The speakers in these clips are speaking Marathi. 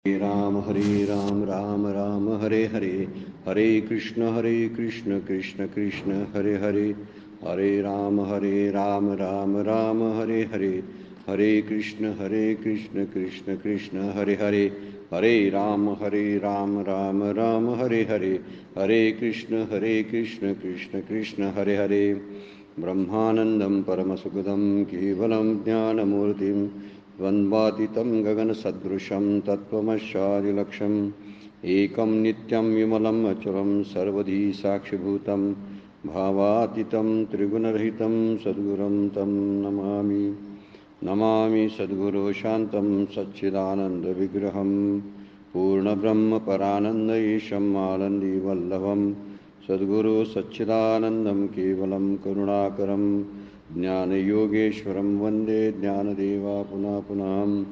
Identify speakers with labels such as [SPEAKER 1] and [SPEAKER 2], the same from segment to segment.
[SPEAKER 1] हरे राम राम राम हरे हरे, हरे कृष्ण कृष्ण कृष्ण हरे हरे, हरे राम राम राम हरे हरे, हरे कृष्ण कृष्ण कृष्ण हरे हरे, हरे राम राम राम हरे हरे, हरे कृष्ण कृष्ण कृष्ण हरे हरे। ब्रह्मानन्दं परमसुखदं केवलं ज्ञानमूर्तिं द्वन्द्वातीतं गगनसदृशं तत्त्वमस्यादिलक्ष्यम् एकं नित्यं विमलम् अचलं सर्वधी साक्षिभूतं भावातीतं त्रिगुणरहितं सद्गुरुं तं नमामि। नमामि सद्गुरो शान्तं सच्चिदानन्दविग्रहं पूर्णब्रह्मपरानन्दईशम् आनन्दीवल्लभं सद्गुरु सच्चिदानन्दं केवलं करुणाकरं ज्ञानयोगेश्वरं वन्दे ज्ञानदेवा पुनः पुनः।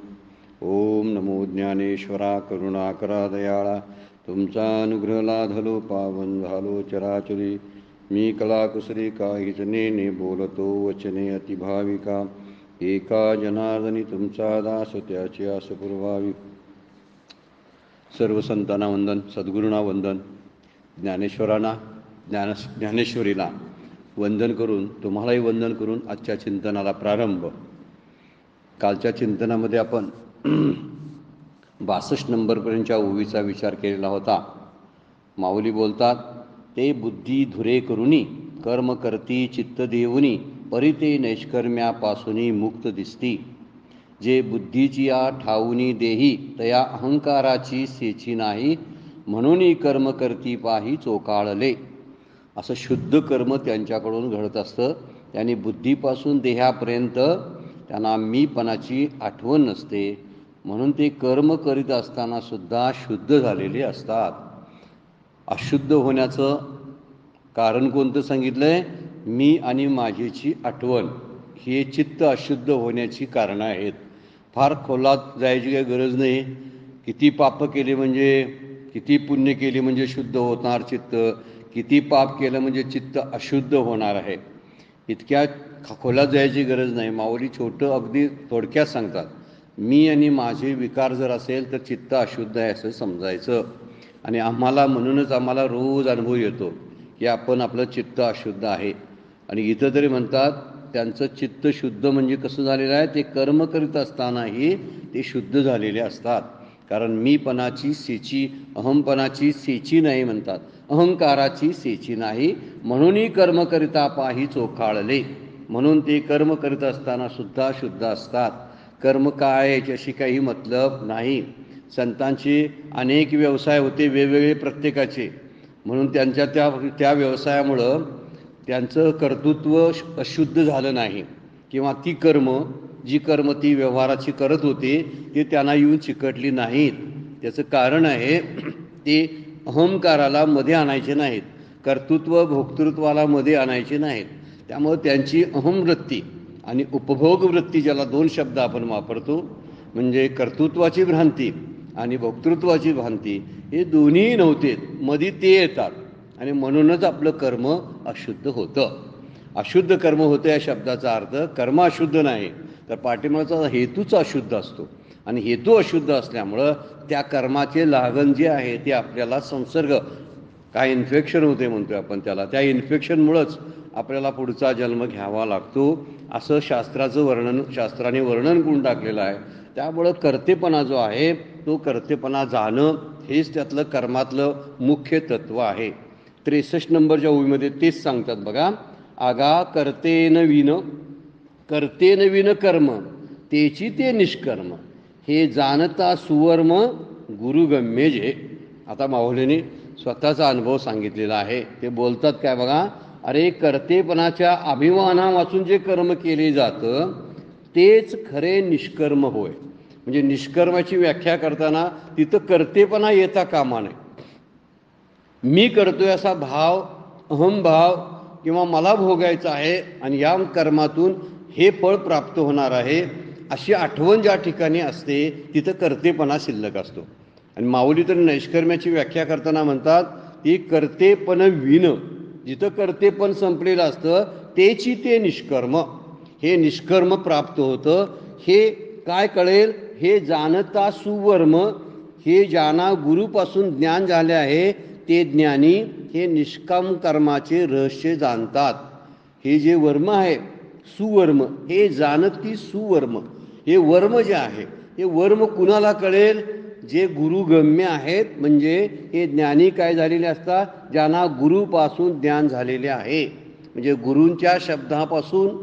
[SPEAKER 1] ओम नमो ज्ञानेश्वरा करुणाकरा दयाळा, तुमचा अनुग्रह लाधलो पावन झालो चराचरी। मी कलाकुसरी काहीच नेने बोलतो वचने अतिभाविका, एका जनार्दनी तुमचा दास त्याची आस पुरवावी। सर्व संतांना वंदन, सद्गुरूंना वंदन, ज्ञानेश्वरांना ज्ञानेश्वरीला वंदन करून तुम्हालाही वंदन करून आजच्या चिंतनाला प्रारंभ। कालच्या चिंतनामध्ये आपण 62 नंबरपर्यंतच्या ओवीचा विचार केलेला होता। माऊली बोलतात, ते बुद्धी धुरे करुनी कर्म करती चित्त देऊनी परिते नैष्कर्म्यापासूनी मुक्त दिसती। जे बुद्धीची या ठाऊनी देही तया अहंकाराची सेची नाही, म्हणून कर्म करती पाही चोकाळले। असं शुद्ध कर्म त्यांच्याकडून घडत असतं। त्यांनी बुद्धीपासून देहापर्यंत त्यांना मीपणाची आठवण नसते, म्हणून ते कर्म करीत असताना सुद्धा शुद्ध झालेले असतात। अशुद्ध होण्याचं कारण कोणतं सांगितलंय? मी आणि माझीची आठवण, हे चित्त अशुद्ध होण्याची कारणं आहेत। फार खोलात जायची काही गरज नाही। किती पाप केले म्हणजे, किती पुण्य केले म्हणजे शुद्ध होणार चित्त, किती पाप केलं म्हणजे चित्त अशुद्ध होणार आहे, इतक्या खोलात जायची गरज नाही। माऊली छोटं अगदी थोडक्यात सांगतात, मी आणि माझे विकार जर असेल तर चित्त अशुद्ध आहे असं समजायचं। आणि म्हणूनच आम्हाला रोज अनुभव येतो की आपण आपलं चित्त अशुद्ध आहे। आणि इथं तरी म्हणतात त्यांचं चित्त शुद्ध म्हणजे कसं झालेलं आहे? ते कर्म करीत असतानाही ते शुद्ध झालेले असतात। कारण मीपणाची सेची, अहमपणाची सेची नाही म्हणतात, अहंकाराची सेची नाही, म्हणूनही कर्म करिता पाही चोखाळले। म्हणून ते कर्म करीत असताना सुद्धा शुद्ध असतात। कर्म काय याच्याशी काही मतलब नाही। संतांचे अनेक व्यवसाय होते वेगवेगळे प्रत्येकाचे, म्हणून त्यांच्या त्या व्यवसायामुळं त्यांचं कर्तृत्व अशुद्ध झालं नाही, किंवा जी कर्म ती व्यवहाराची करत होते ते त्यांना येऊन चिकटली नाहीत। त्याचं कारण आहे ते अहंकाराला मध्ये आणायचे नाहीत, कर्तृत्व भोक्तृत्वाला मध्ये आणायचे नाहीत। त्यामुळे त्यांची अहमवृत्ती आणि उपभोग वृत्ती, ज्याला 2 शब्द आपण वापरतो, म्हणजे कर्तृत्वाची भ्रांती आणि भोक्तृत्वाची भ्रांती, हे दोन्ही नव्हते, मध्ये ते येतात। आणि म्हणूनच आपलं कर्म अशुद्ध होतं। अशुद्ध कर्म होतं या शब्दाचा अर्थ कर्म अशुद्ध नाही, तर पाठीमागचा हेतूच अशुद्ध असतो। आणि हेतू अशुद्ध असल्यामुळं त्या कर्माचे लागण जे आहे ते आपल्याला संसर्ग, काय इन्फेक्शन होते म्हणतोय आपण त्याला, त्या इन्फेक्शनमुळंच आपल्याला पुढचा जन्म घ्यावा लागतो, असं शास्त्राने वर्णन करून टाकलेलं आहे। त्यामुळं कर्तेपणा जो आहे तो कर्तेपणा जाणं हेच त्यातलं कर्मातलं मुख्य तत्व आहे। 63 नंबरच्या ओळीमध्ये तेच सांगतात बघा, आगा कर्तेन विन कर्म तेची ते निष्कर्म, हे जाणता सुवर्म गुरुगम्य जे। आता माऊलीने स्वतःचा अनुभव सांगितलेला आहे। ते बोलतात काय बघा, अरे कर्तेपणाच्या अभिमाना वाचून जे कर्म केले जातं तेच खरे निष्कर्म होय। म्हणजे निष्कर्माची व्याख्या करताना तिथं कर्तेपणा येता कामा नये। मी करतोय असा भाव, अहमभाव किंवा मला भोगायचं आहे आणि या कर्मातून हे फळ प्राप्त होणार आहे, अशी आठवण ज्या ठिकाणी असते तिथं कर्तेपणा शिल्लक असतो। आणि माऊली तर नैष्कर्म्याची व्याख्या करताना म्हणतात, ती कर्तेपण विन, जिथं कर्तेपण संपलेलं असतं तेची ते निष्कर्म, हे निष्कर्म प्राप्त होतं। हे काय कळेल? हे जाणता सुवर्म, हे ज्यांना गुरुपासून ज्ञान झाले आहे ते ज्ञानी हे निष्काम कर्माचे रहस्य जाणतात. हे जे वर्म आहे सुवर्म, हे जाणती सुवर्म. हे वर्म जे आहे हे वर्म कुणाला कळेल? जे गुरुगम्य आहेत, म्हणजे हे ज्ञानी काय झालेले असतात? ज्यांना गुरुपासून ज्ञान झालेले आहे. म्हणजे गुरूंच्या शब्दापासून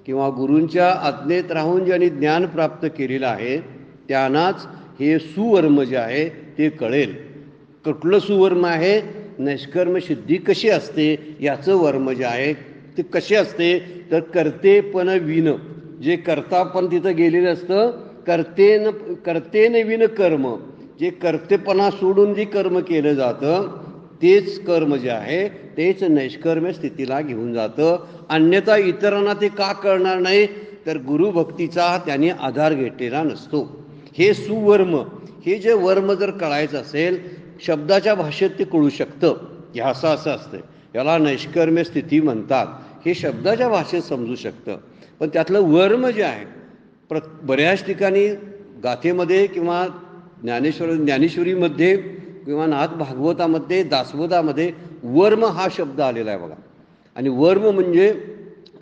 [SPEAKER 1] किंवा गुरूंच्या आज्ञेत राहून ज्यांनी ज्ञान प्राप्त केलेलं आहे त्यांनाच हे सुवर्म जे आहे ते कळेल. कुठलं सुवर्म आहे? नैष्कर्म सिद्धी कशी असते याचं वर्म जे आहे ते कसे असते तर कर्तेपण विन. जे करता पण तिथं गेलेलं असतं, कर्तेन विन कर्म. जे कर्तेपणा सोडून जे कर्म केलं जातं तेच कर्म जे आहे तेच नैष्कर्म्य स्थितीला घेऊन जातं. अन्यथा इतरांना ते का कळणार नाही? तर गुरुभक्तीचा त्यांनी आधार घेतलेला नसतो. हे सुवर्म, हे जे वर्म जर कळायचं असेल शब्दाच्या भाषेत ते कळू शकतं की असं असं असतं, याला नैष्कर्म्य स्थिती म्हणतात, हे शब्दाच्या भाषेत समजू शकतं. पण त्यातलं वर्म जे आहे बऱ्याच ठिकाणी गाथेमध्ये किंवा ज्ञानेश्वरीमध्ये किंवा नाथ भागवतामध्ये दासबोधामध्ये वर्म हा शब्द आलेला आहे बघा. आणि वर्म म्हणजे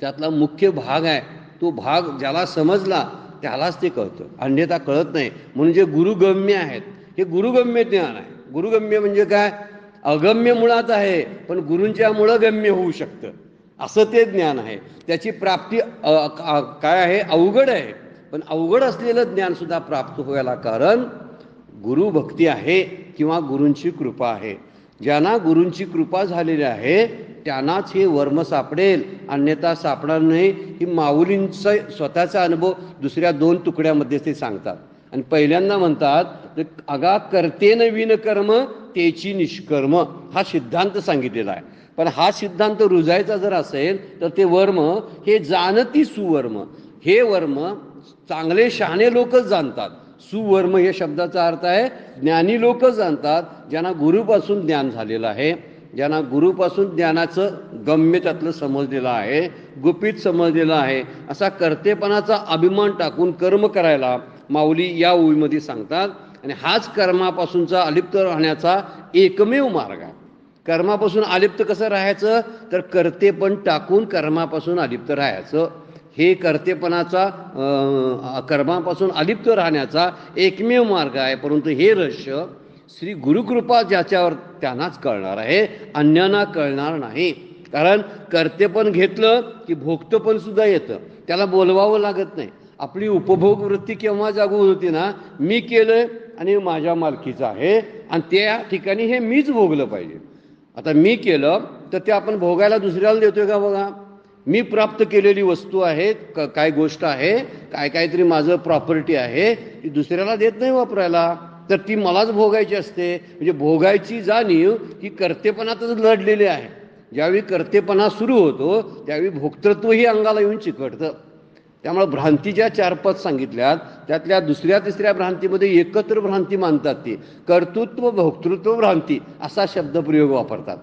[SPEAKER 1] त्यातला मुख्य भाग आहे. तो भाग ज्याला समजला त्यालाच ते कळतं, अन्यथा कळत नाही. म्हणून जे गुरुगम्य आहेत हे गुरुगम्य ज्ञान आहे. गुरुगम्य म्हणजे काय? अगम्य मुळात आहे पण गुरूंच्या मुळं गम्य होऊ शकतं असं ते ज्ञान आहे. त्याची प्राप्ती काय आहे? अवघड आहे. पण अवघड असलेलं ज्ञानसुद्धा प्राप्त व्हायला कारण गुरुभक्ती आहे किंवा गुरूंची कृपा आहे. ज्यांना गुरूंची कृपा झालेली आहे त्यांनाच हे वर्म सापडेल, अन्यथा सापडणार नाही. ही माऊलींचा स्वतःचा अनुभव दुसऱ्या 2 तुकड्यामध्ये ते सांगतात. आणि पहिल्यांदा म्हणतात अगा कर्तेन विन कर्म तेची निष्कर्म, हा सिद्धांत सांगितलेला आहे. पण हा सिद्धांत रुजायचा जर असेल तर ते वर्म हे जाणती सुवर्म. हे वर्म चांगले शहाणे लोकच जाणतात. सुवर्म हे शब्दाचा अर्थ आहे ज्ञानी लोक जाणतात, ज्यांना गुरुपासून ज्ञान झालेलं आहे, ज्यांना गुरुपासून ज्ञानाचं गम्य त्यातलं समजलेलं आहे, गुपित समजलेलं आहे. असा कर्तेपणाचा अभिमान टाकून कर्म करायला माऊली या ओळीमध्ये सांगतात. आणि हाच कर्मापासूनचा अलिप्त राहण्याचा एकमेव मार्ग आहे. कर्मापासून अलिप्त कसं राहायचं? तर कर्तेपण टाकून कर्मापासून अलिप्त राहायचं. हे कर्तेपणाचा कर्मापासून अलिप्त राहण्याचा एकमेव मार्ग आहे. परंतु हे रहस्य श्री गुरुकृपा ज्याच्यावर त्यांनाच कळणार आहे, अन्यांना कळणार नाही. कारण कर्तेपण घेतलं की भोगतपण सुद्धा येतं, त्याला बोलवावं लागत नाही. आपली उपभोग वृत्ती केव्हा जागू होती ना? मी केलंय आणि माझ्या मालकीचं आहे आणि त्या ठिकाणी हे मीच भोगलं पाहिजे. आता मी केलं तर ते आपण भोगायला दुसऱ्याला देतोय का? बघा, मी प्राप्त केलेली वस्तू आहे, काय गोष्ट आहे, काहीतरी माझं प्रॉपर्टी आहे, ती दुसऱ्याला देत नाही वापरायला, तर ती मलाच भोगायची असते. म्हणजे भोगायची जाणीव ही कर्तेपणातच लढलेली आहे. ज्यावेळी कर्तेपणा सुरू होतो त्यावेळी भोक्तृत्वही अंगाला येऊन चिकटतं. त्यामुळे भ्रांतीच्या 4-5 सांगितल्यात, त्यातल्या 2ऱ्या-3ऱ्या भ्रांतीमध्ये एकत्र भ्रांती मानतात. ती कर्तृत्व भोक्तृत्व भ्रांती असा शब्दप्रयोग वापरतात.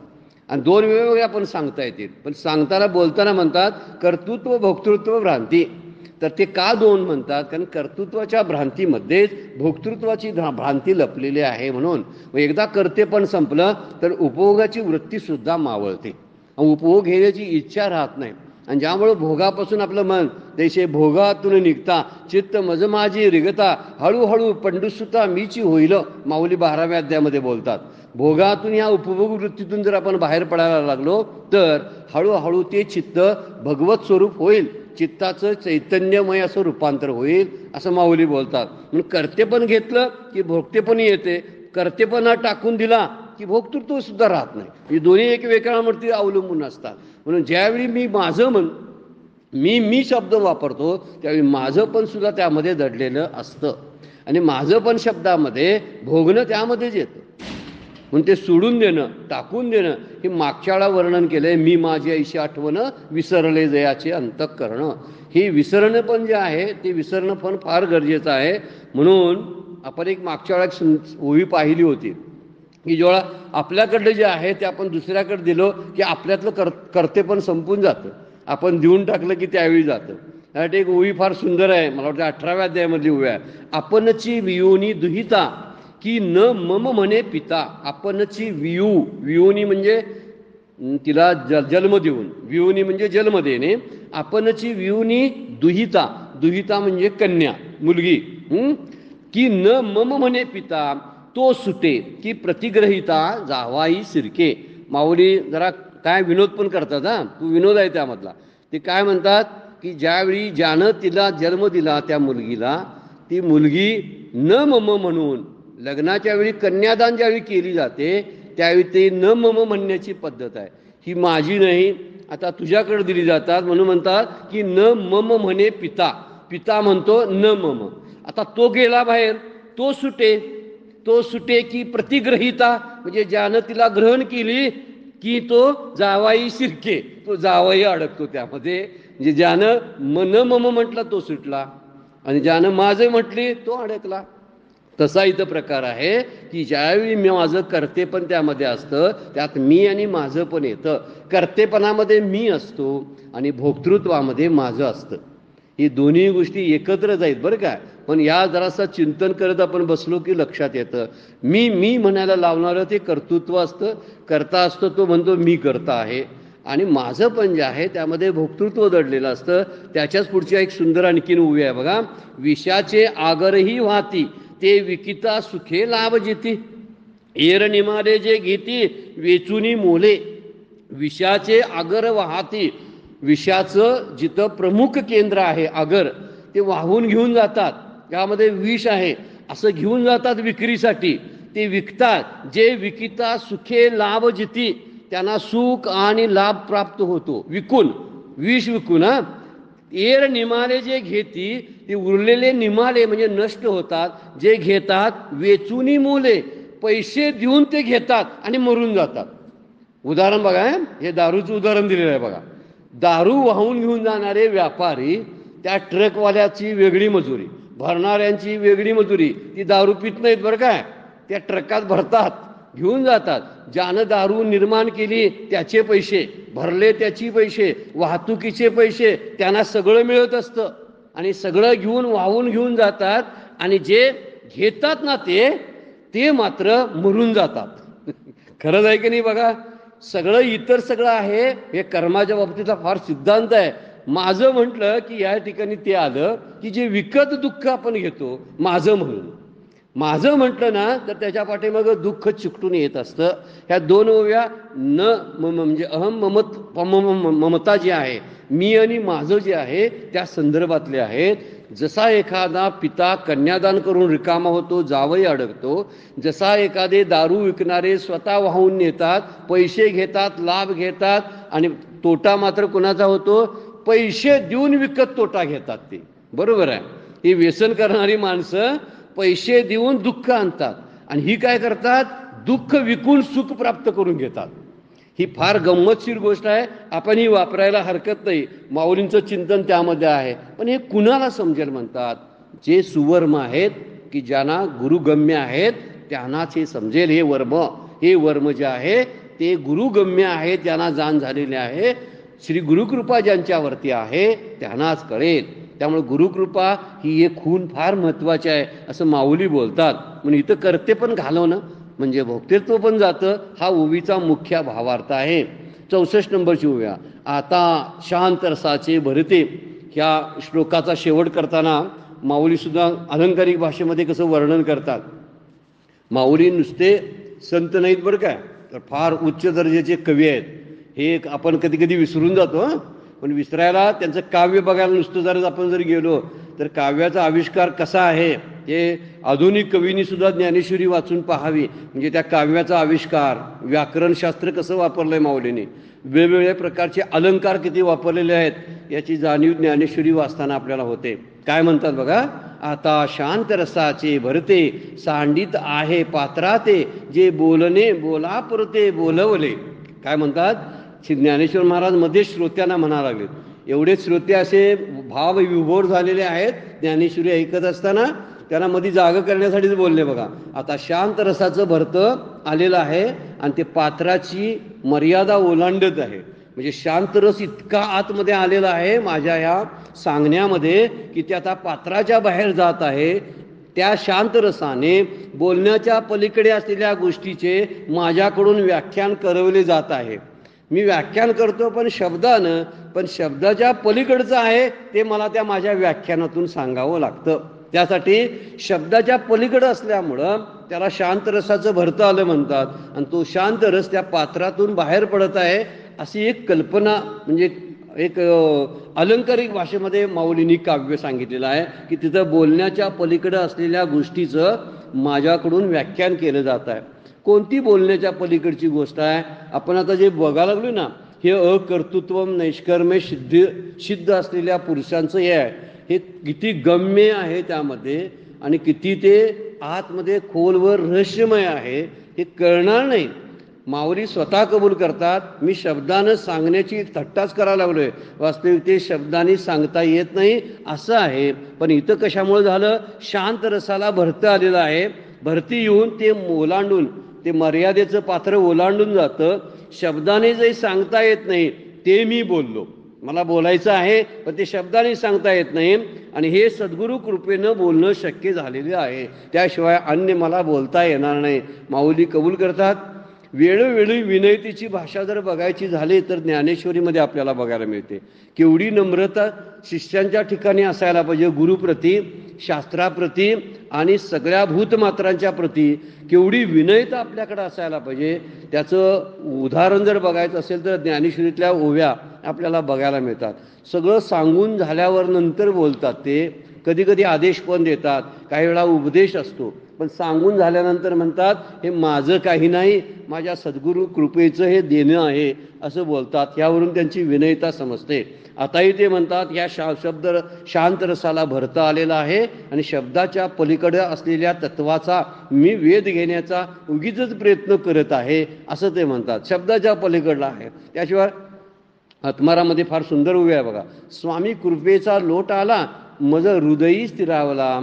[SPEAKER 1] आणि 2 वेगवेगळ्या पण सांगता येतील, पण सांगताना बोलताना म्हणतात कर्तृत्व भोक्तृत्व भ्रांती. तर ते का 2 म्हणतात? कारण कर्तृत्वाच्या भ्रांतीमध्येच भोक्तृत्वाची भ्रांती लपलेली आहे. म्हणून एकदा कर्तेपण संपलं तर उपभोगाची वृत्तीसुद्धा मावळते, उपभोग घेण्याची इच्छा राहत नाही. आणि ज्यामुळं भोगापासून आपलं मन तैसे भोगातून निघता चित्त मज माझी रिगता हळूहळू पंडुसुता मीची होईल, माऊली 12व्या अध्यायामध्ये बोलतात. भोगातून या उपभोग वृत्तीतून जर आपण बाहेर पडायला लागलो तर हळूहळू ते चित्त भगवत स्वरूप होईल, चित्ताचं चैतन्यमय असं रूपांतर होईल असं माऊली बोलतात. म्हणून कर्तेपण घेतलं की भोगतेपण येते, कर्तेपणा टाकून दिला की भोक्तृत्व सुद्धा राहत नाही. हे दोन्ही एकमेकांवरती अवलंबून असतात. म्हणून ज्यावेळी मी माझं मी शब्द वापरतो त्यावेळी माझं पण सुद्धा त्यामध्ये दडलेलं असतं. आणि माझं पण शब्दामध्ये भोगणं त्यामध्येच येतं. म्हणून ते सोडून देणं, टाकून देणं हे मागच्या वेळा वर्णन केलंय. मी माझी ऐशी आठवण विसरले जयाचे अंतःकरण. हे विसरणं पण जे आहे ते विसरणं पण फार गरजेचं आहे. म्हणून आपण एक मागच्या वेळा ओवी पाहिली होती की जेव्हा आपल्याकडलं जे आहे ते आपण दुसऱ्याकडे दिलो की आपल्यातलं कर्तेपण संपून जातं. आपण देऊन टाकलं की त्यावेळी जातं. त्यासाठी एक ओवी फार सुंदर आहे, मला वाटतं 18व्या अध्यायामधली ओवी आहे. आपणची वियोनी दुहिता
[SPEAKER 2] की न मम म्हणे पिता, आपणची वियोनी म्हणजे तिला जन्म देऊन, वियोनी म्हणजे जन्म देणे, आपणची वियोनी दुहिता, दुहिता म्हणजे कन्या मुलगी, की न मम म्हणे पिता तो सुटे, की प्रतिग्रहिता जावाई शिरके. माऊली जरा काय विनोद पण करतात, तू विनोद आहे त्यामधला. ते काय म्हणतात की ज्यावेळी ज्यानं तिला जन्म दिला त्या मुलगीला, ती मुलगी न मम म्हणून लग्नाच्या वेळी कन्यादान ज्यावेळी केली जाते त्यावेळी ते न मम म्हणण्याची पद्धत आहे. ही माझी नाही, आता तुझ्याकडे दिली जातात म्हणून म्हणतात की न मम म्हणे पिता, पिता म्हणतो न मम. आता तो गेला बाहेर, तो सुटे, तो सुटे की प्रतिग्रहिता म्हणजे ज्यानं तिला ग्रहण केली की तो जावाई शिरके, तो जावाई अडकतो त्यामध्ये. म्हणजे ज्यानं न मम म्हटलं तो सुटला आणि ज्यानं माझं म्हटली तो अडकला. तसा इथं प्रकार आहे की ज्यावेळी मी माझं कर्तेपण त्यामध्ये असतं, त्यात मी आणि माझं पण येतं. कर्तेपणामध्ये मी असतो आणि भोक्तृत्वामध्ये माझं असतं. ही दोन्ही गोष्टी एकत्रच आहेत बरं का. पण या जरासं चिंतन करत आपण बसलो की लक्षात येतं, मी म्हणायला लावणारं ते कर्तृत्व असतं, करता असतो तो म्हणतो मी करता आहे, आणि माझं पण जे आहे त्यामध्ये भोक्तृत्व दडलेलं असतं. त्याच्याच पुढच्या एक सुंदर आणखीन उभी आहे बघा. विषाचे आगरही वाहती ते विकिता सुखे लाभ जेती, एरनिमाले निमाले जे घेती वेचुनी मोले. विषाचे आगर वाहती, विषाचं जिथं प्रमुख केंद्र आहे आगर, ते वाहून घेऊन जातात, त्यामध्ये विष आहे असं घेऊन जातात विक्रीसाठी. ते विकतात, जे विकिता सुखे लाभ जिती, त्यांना सुख आणि लाभ प्राप्त होतो विकून, विष विकून. एर निमाले जे घेती, ते उरलेले निमाले म्हणजे नष्ट होतात, जे घेतात वेचुनी मोले, पैसे देऊन ते घेतात आणि मरून जातात. उदाहरण बघा, हे दारूचं उदाहरण दिलेलं आहे बघा. दारू वाहून घेऊन जाणारे व्यापारी, त्या ट्रकवाल्याची वेगळी मजुरी, भरणाऱ्यांची वेगळी मजुरी. ती दारू पित नाहीत बरं काय, त्या ट्रकात भरतात घेऊन जातात. ज्यानं दारू निर्माण केली त्याचे पैसे, भरले त्याची पैसे, वाहतुकीचे पैसे, त्यांना सगळं मिळत असतं आणि सगळं घेऊन वाहून घेऊन जातात. आणि जे घेतात ना ते मात्र मरून जातात. खरंच आहे की नाही बघा. सगळं इतर सगळं आहे, हे कर्माच्या बाबतीतला फार सिद्धांत आहे. माझं म्हटलं की या ठिकाणी ते आलं की जे विकत दुःख आपण घेतो माझं म्हणून, माझं म्हटलं ना तर त्याच्या पाठीमाग दुःख चिकटून येत असतं. ह्या दोन ओव्या न म्हणजे अहम ममता जी आहे, मी आणि माझं जे आहे त्या संदर्भातले आहेत. जसा एखादा पिता कन्यादान करून रिकामा होतो, जावई अडकतो, जसा एखादे दारू विकणारे स्वतः वाहून नेतात, पैसे घेतात, लाभ घेतात, आणि तोटा मात्र कोणाचा होतो, पैसे देऊन विकत तोटा घेतात ते. बरोबर आहे. ही व्यसन करणारी माणसं पैसे देऊन दुःख आणतात आणि ही काय करतात, दुःख विकून सुख प्राप्त करून घेतात. ही फार गंमतशीर गोष्ट आहे, आपण ही वापरायला हरकत नाही. माऊलींचं चिंतन त्यामध्ये आहे. पण हे कुणाला समजेल म्हणतात, जे सुवर्म आहेत की ज्यांना गुरुगम्य आहेत त्यांनाच हे समजेल. हे वर्म जे आहे ते गुरुगम्य आहे, त्यांना जाण झालेले आहे. श्री गुरुकृपा ज्यांच्यावरती आहे त्यांनाच कळेल. त्यामुळे गुरुकृपा ही एक खून फार महत्त्वाची आहे असं माऊली बोलतात. म्हणून इथं कर्ते पण घालवणं म्हणजे भोक्तृत्व पण जातं. हा ओवीचा मुख्य भावार्थ आहे. 64 नंबरची ओव्या. आता शांत रसाचे भरते, ह्या श्लोकाचा शेवट करताना माऊलीसुद्धा अलंकारिक भाषेमध्ये कसं वर्णन करतात. माऊली नुसते संत नाहीत बरं काय, तर फार उच्च दर्जाचे कवी आहेत. हे आपण कधी कधी विसरून जातो. पण विसरायला त्यांचं काव्य बघायला नुसतं जर आपण जर गेलो तर काव्याचा आविष्कार कसा आहे हे आधुनिक कवींनी सुद्धा ज्ञानेश्वरी वाचून पाहावी. म्हणजे त्या काव्याचा आविष्कार, व्याकरणशास्त्र कसं वापरलंय माऊलीने, वेगवेगळ्या प्रकारचे अलंकार किती वापरलेले आहेत याची जाणीव ज्ञानेश्वरी वाचताना आपल्याला होते. काय म्हणतात बघा. आता शांत रसाचे भरते सांडित आहे पात्राते, जे बोलणे बोला पुरते बोलवले. काय म्हणतात, श्री ज्ञानेश्वर महाराज मध्ये श्रोत्यांना म्हणायला लागलेत. एवढे श्रोते असे भावविभोर झालेले आहेत ज्ञानेश्वरी ऐकत असताना, त्यांना मध्ये जाग करण्यासाठीच बोलले बघा. आता शांत रसाचं भरतं आलेलं आहे आणि ते पात्राची मर्यादा ओलांडत आहे. म्हणजे शांत रस इतका आतमध्ये आलेला आहे माझ्या ह्या सांगण्यामध्ये की ते आता पात्राच्या बाहेर जात आहे. त्या शांत रसाने बोलण्याच्या पलीकडे असलेल्या गोष्टीचे माझ्याकडून व्याख्यान करवले जात आहे. मी व्याख्यान करतो पण शब्दानं, पण शब्दाच्या पलीकडचं आहे ते मला त्या माझ्या व्याख्यानातून सांगावं लागतं. त्यासाठी शब्दाच्या पलीकडं असल्यामुळं त्याला शांत रसाचं भरतं आलं म्हणतात. आणि तो शांत रस त्या पात्रातून बाहेर पडत आहे अशी एक कल्पना, म्हणजे एक अलंकारिक भाषेमध्ये माऊलींनी काव्य सांगितलेलं आहे की तिथं बोलण्याच्या पलीकडं असलेल्या गोष्टीचं माझ्याकडून व्याख्यान केलं जात आहे. कोणती बोलण्याच्या पलीकडची गोष्ट आहे? आपण आता जे बघायला लागलो ना, हे अकर्तृत्व नैष्कर्म्य सिद्ध असलेल्या पुरुषांचं हे आहे, हे किती गम्य आहे त्यामध्ये आणि किती ते आतमध्ये खोलवर रहस्यमय आहे हे कळणार नाही. माऊली स्वतः कबूल करतात, मी शब्दानं सांगण्याची थट्टाच करायला लागलोय, वास्तविक ते शब्दांनी सांगता येत नाही असं आहे. पण इथं कशामुळे झालं? शांत रसाला भरतं आलेलं आहे. भरती येऊन ते ओलांडून, ते मर्यादेचं पात्र ओलांडून जातं. शब्दाने जे सांगता येत नाही ते मी बोललो, मला बोलायचं आहे पण ते शब्दाने सांगता येत नाही. आणि हे सद्गुरू कृपेनं बोलणं शक्य झालेलं आहे, त्याशिवाय अन्य मला बोलता येणार नाही. माऊली कबूल करतात. वेळोवेळी विनयतेची भाषा जर बघायची झाली तर ज्ञानेश्वरीमध्ये आपल्याला बघायला मिळते. केवढी नम्रता शिष्यांच्या ठिकाणी असायला पाहिजे, गुरुप्रती, शास्त्राप्रती आणि सगळ्या भूतमात्रांच्या प्रती केवढी विनयता आपल्याकडे असायला पाहिजे. त्याचं उदाहरण जर बघायचं असेल तर ज्ञानेश्वरीतल्या ओव्या आपल्याला बघायला मिळतात. सगळं सांगून झाल्यावर नंतर बोलतात ते, कधी कधी आदेश पण देतात, काही वेळा उपदेश असतो, पण सांगून झाल्यानंतर म्हणतात हे माझं काही नाही, माझ्या सद्गुरू कृपेचं हे देणं आहे असं बोलतात. यावरून त्यांची विनयता समजते. आताही ते म्हणतात या शब्द शांत रसाला भरता आलेला आहे आणि शब्दाच्या पलीकडे असलेल्या तत्वाचा मी वेध घेण्याचा उगीचच प्रयत्न करत आहे असं ते म्हणतात. शब्दाच्या पलीकडला आहे. त्याशिवाय आत्मारामध्ये फार सुंदर उभे आहे बघा. स्वामी कृपेचा लोट आला मज हृदयी स्थिरावला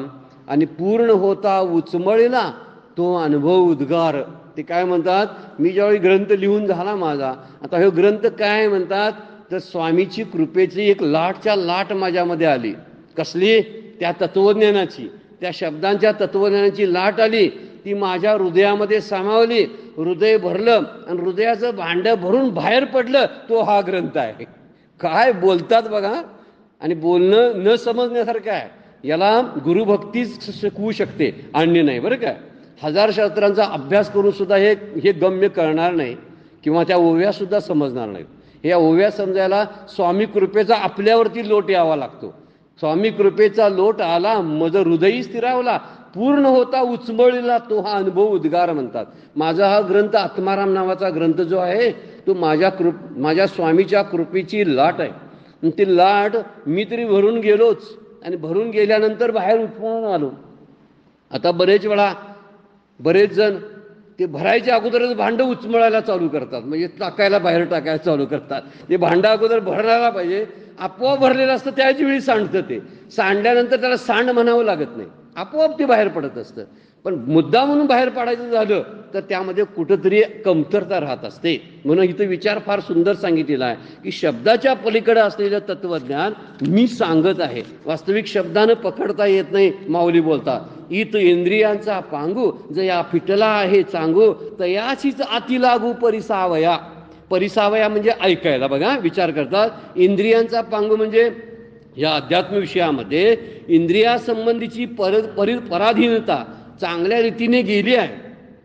[SPEAKER 2] आणि पूर्ण होता उचमळेला तो अनुभव उद्गार. ते काय म्हणतात? मी ज्यावेळी ग्रंथ लिहून झाला माझा, आता हे ग्रंथ काय म्हणतात तर स्वामीची कृपेची एक लाटच्या लाट माझ्यामध्ये आली. कसली? त्या तत्वज्ञानाची, त्या शब्दांच्या तत्वज्ञानाची लाट आली, ती माझ्या हृदयामध्ये सामावली. हृदय भरलं आणि हृदयाचं भांडं भरून बाहेर पडलं, तो हा ग्रंथ आहे. काय बोलतात बघा. आणि बोलणं न समजण्यासारखं आहे. याला गुरुभक्तीच शिकवू शकते, अन्य नाही बरं काय. हजार शास्त्रांचा अभ्यास करून सुद्धा हे गम्य करणार नाही किंवा त्या ओव्या सुद्धा समजणार नाहीत. या ओव्या समजायला स्वामी कृपेचा आपल्यावरती लोट यावा लागतो. स्वामी कृपेचा लोट आला मज हृदयी स्थिरावला, पूर्ण होता उचमळलेला तो हा अनुभव उद्गार म्हणतात. माझा हा ग्रंथ आत्माराम नावाचा ग्रंथ जो आहे तो माझ्या स्वामीच्या कृपेची लाट आहे. ती लाट मी तरी भरून गेलोच आणि भरून गेल्यानंतर बाहेर उचमळून आलो. आता बरेच जण ते भरायच्या अगोदरच भांडं उचमळायला चालू करतात, म्हणजे टाकायला बाहेर टाकायला चालू करतात. ते भांडं अगोदर भरायला पाहिजे, आपोआप भरलेलं असतं त्याच वेळी सांडतं. ते सांडल्यानंतर त्याला सांड म्हणावं लागत नाही, आपोआप ते बाहेर पडत असतं. पण मुद्दा म्हणून बाहेर पाडायचं झालं तर त्यामध्ये कुठंतरी कमतरता राहत असते. म्हणून इथं विचार फार सुंदर सांगितलेला आहे की शब्दाच्या पलीकडे असलेलं तत्वज्ञान मी सांगत आहे. वास्तविक शब्दानं पकडता येत नाही. माऊली बोलतात, इत इंद्रियांचा पांगू जया फिटला आहे चांगू तयाचीच आती लागू परिसावया. परिसावया म्हणजे ऐकायला बघा, विचार करतात. इंद्रियांचा पांगू म्हणजे या अध्यात्म विषयामध्ये इंद्रियासंबंधीची पराधीनता चांगल्या रीतीने गेली आहे.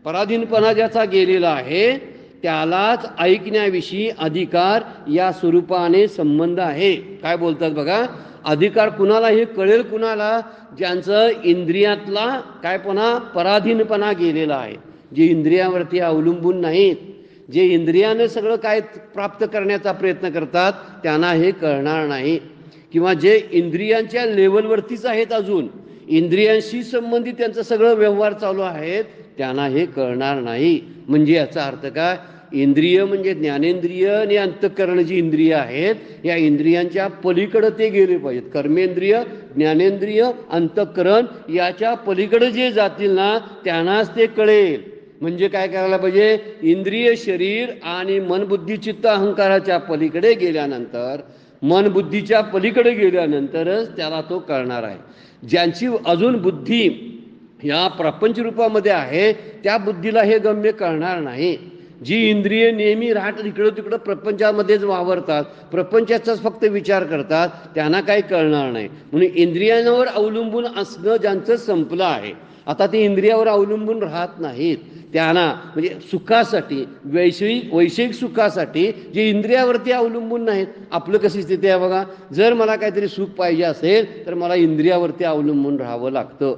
[SPEAKER 2] पराधीनपणा ज्याचा गेलेला आहे त्यालाच ऐकण्याविषयी अधिकार या स्वरूपाने संबंध आहे. काय बोलतात बघा, अधिकार कुणाला हे कळेल कुणाला? ज्यांचं इंद्रियातला कायपणा पराधीनपणा गेलेला आहे, जे इंद्रियावरती अवलंबून नाहीत, जे इंद्रियाने सगळं काय प्राप्त करण्याचा प्रयत्न करतात त्यांना हे कळणार नाही. किंवा जे इंद्रियांच्या लेवलवरतीच आहेत, अजून इंद्रियांशी संबंधित त्यांचं सगळं व्यवहार चालू आहेत, त्यांना हे कळणार नाही. म्हणजे याचा अर्थ काय? इंद्रिय म्हणजे ज्ञानेंद्रिय आणि अंतःकरण जी इंद्रिय आहेत, या इंद्रियांच्या पलीकडे ते गेले पाहिजेत. कर्मेंद्रिय, ज्ञानेंद्रिय, अंतःकरण याच्या पलीकडे जे जातील ना त्यांनाच ते कळेल. म्हणजे काय करायला पाहिजे? इंद्रिय शरीर आणि मन बुद्धी चित्त अहंकाराच्या पलीकडे गेल्यानंतर, मन बुद्धीच्या पलीकडे गेल्यानंतरच त्याला तो कळणार आहे. ज्यांची अजून बुद्धी या प्रपंच रूपामध्ये आहे त्या बुद्धीला हे गम्य कळणार नाही. जी इंद्रिय नेहमी राहत इकडं तिकडं प्रपंचामध्येच वावरतात, प्रपंचाचाच फक्त विचार करतात, त्यांना काही कळणार नाही. म्हणून इंद्रियांवर अवलंबून असणं ज्यांचं संपलं आहे, आता ते इंद्रियावर अवलंबून राहत नाहीत, त्यांना म्हणजे सुखासाठी वैषयिक सुखासाठी जे इंद्रियावरती अवलंबून नाहीत. आपलं कशी स्थिती आहे बघा, जर मला काहीतरी सुख पाहिजे असेल तर मला इंद्रियावरती अवलंबून राहावं लागतं.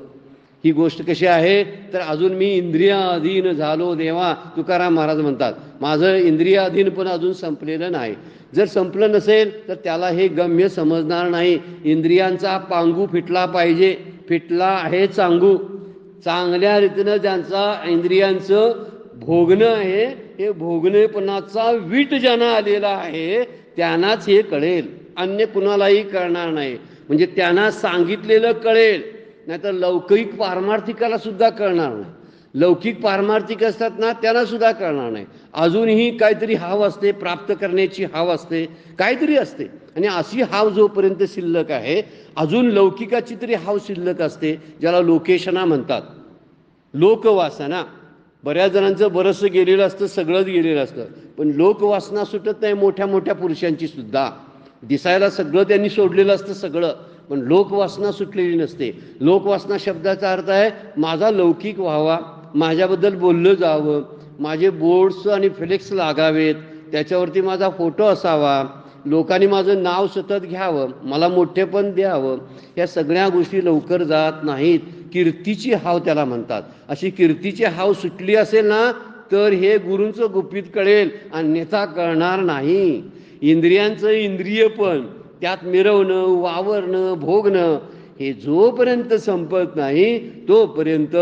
[SPEAKER 2] ही गोष्ट कशी आहे तर अजून मी इंद्रियाधीन झालो देवा, तुकाराम महाराज म्हणतात. माझं इंद्रियाधीन पण अजून संपलेलं नाही. जर संपलं नसेल तर त्याला हे गम्य समजणार नाही. इंद्रियांचा पांगू फिटला पाहिजे. फिटला आहे चांगू. चांगल्या रीतीनं ज्यांचा इंद्रियांचं भोगणं आहे, हे भोगणेपणाचा वीट ज्यांना आलेला आहे त्यांनाच हे कळेल, अन्य कुणालाही कळणार नाही. म्हणजे त्यांना सांगितलेलं कळेल, नाहीतर लौकिक पारमार्थिकाला सुद्धा कळणार नाही. लौकिक पारमार्थिक असतात ना, त्यांना सुद्धा कळणार नाही. अजूनही काहीतरी हाव असते, प्राप्त करण्याची हाव असते, काहीतरी असते. आणि अशी हाव जोपर्यंत शिल्लक आहे, अजून लौकिकाची तरी हाव शिल्लक असते, ज्याला लोकेशना म्हणतात, लोकवासना. बऱ्याच जणांचं बरंचसं गेलेलं असतं, सगळंच गेलेलं असतं, पण लोकवासना सुटत नाही मोठ्या मोठ्या पुरुषांची सुद्धा. दिसायला सगळं त्यांनी सोडलेलं असतं सगळं, पण लोकवासना सुटलेली नसते. लोकवासना शब्दाचा अर्थ आहे माझा लौकिक व्हावा, माझ्याबद्दल बोललं जावं, माझे बोर्ड्स आणि फ्लेक्स लागावेत, त्याच्यावरती माझा फोटो असावा, लोकांनी माझं नाव सतत घ्यावं, मला मोठेपण द्यावं. या सगळ्या गोष्टी लवकर जात नाहीत. कीर्तीची हाव त्याला म्हणतात. अशी कीर्तीची हाव सुटली असेल ना तर हे गुरूंचं गुपित कळेल, अन्यथा कळणार नाही. इंद्रियांचं इंद्रिय पण त्यात मिरवणं, वावरणं, भोगणं हे जोपर्यंत संपत नाही तोपर्यंत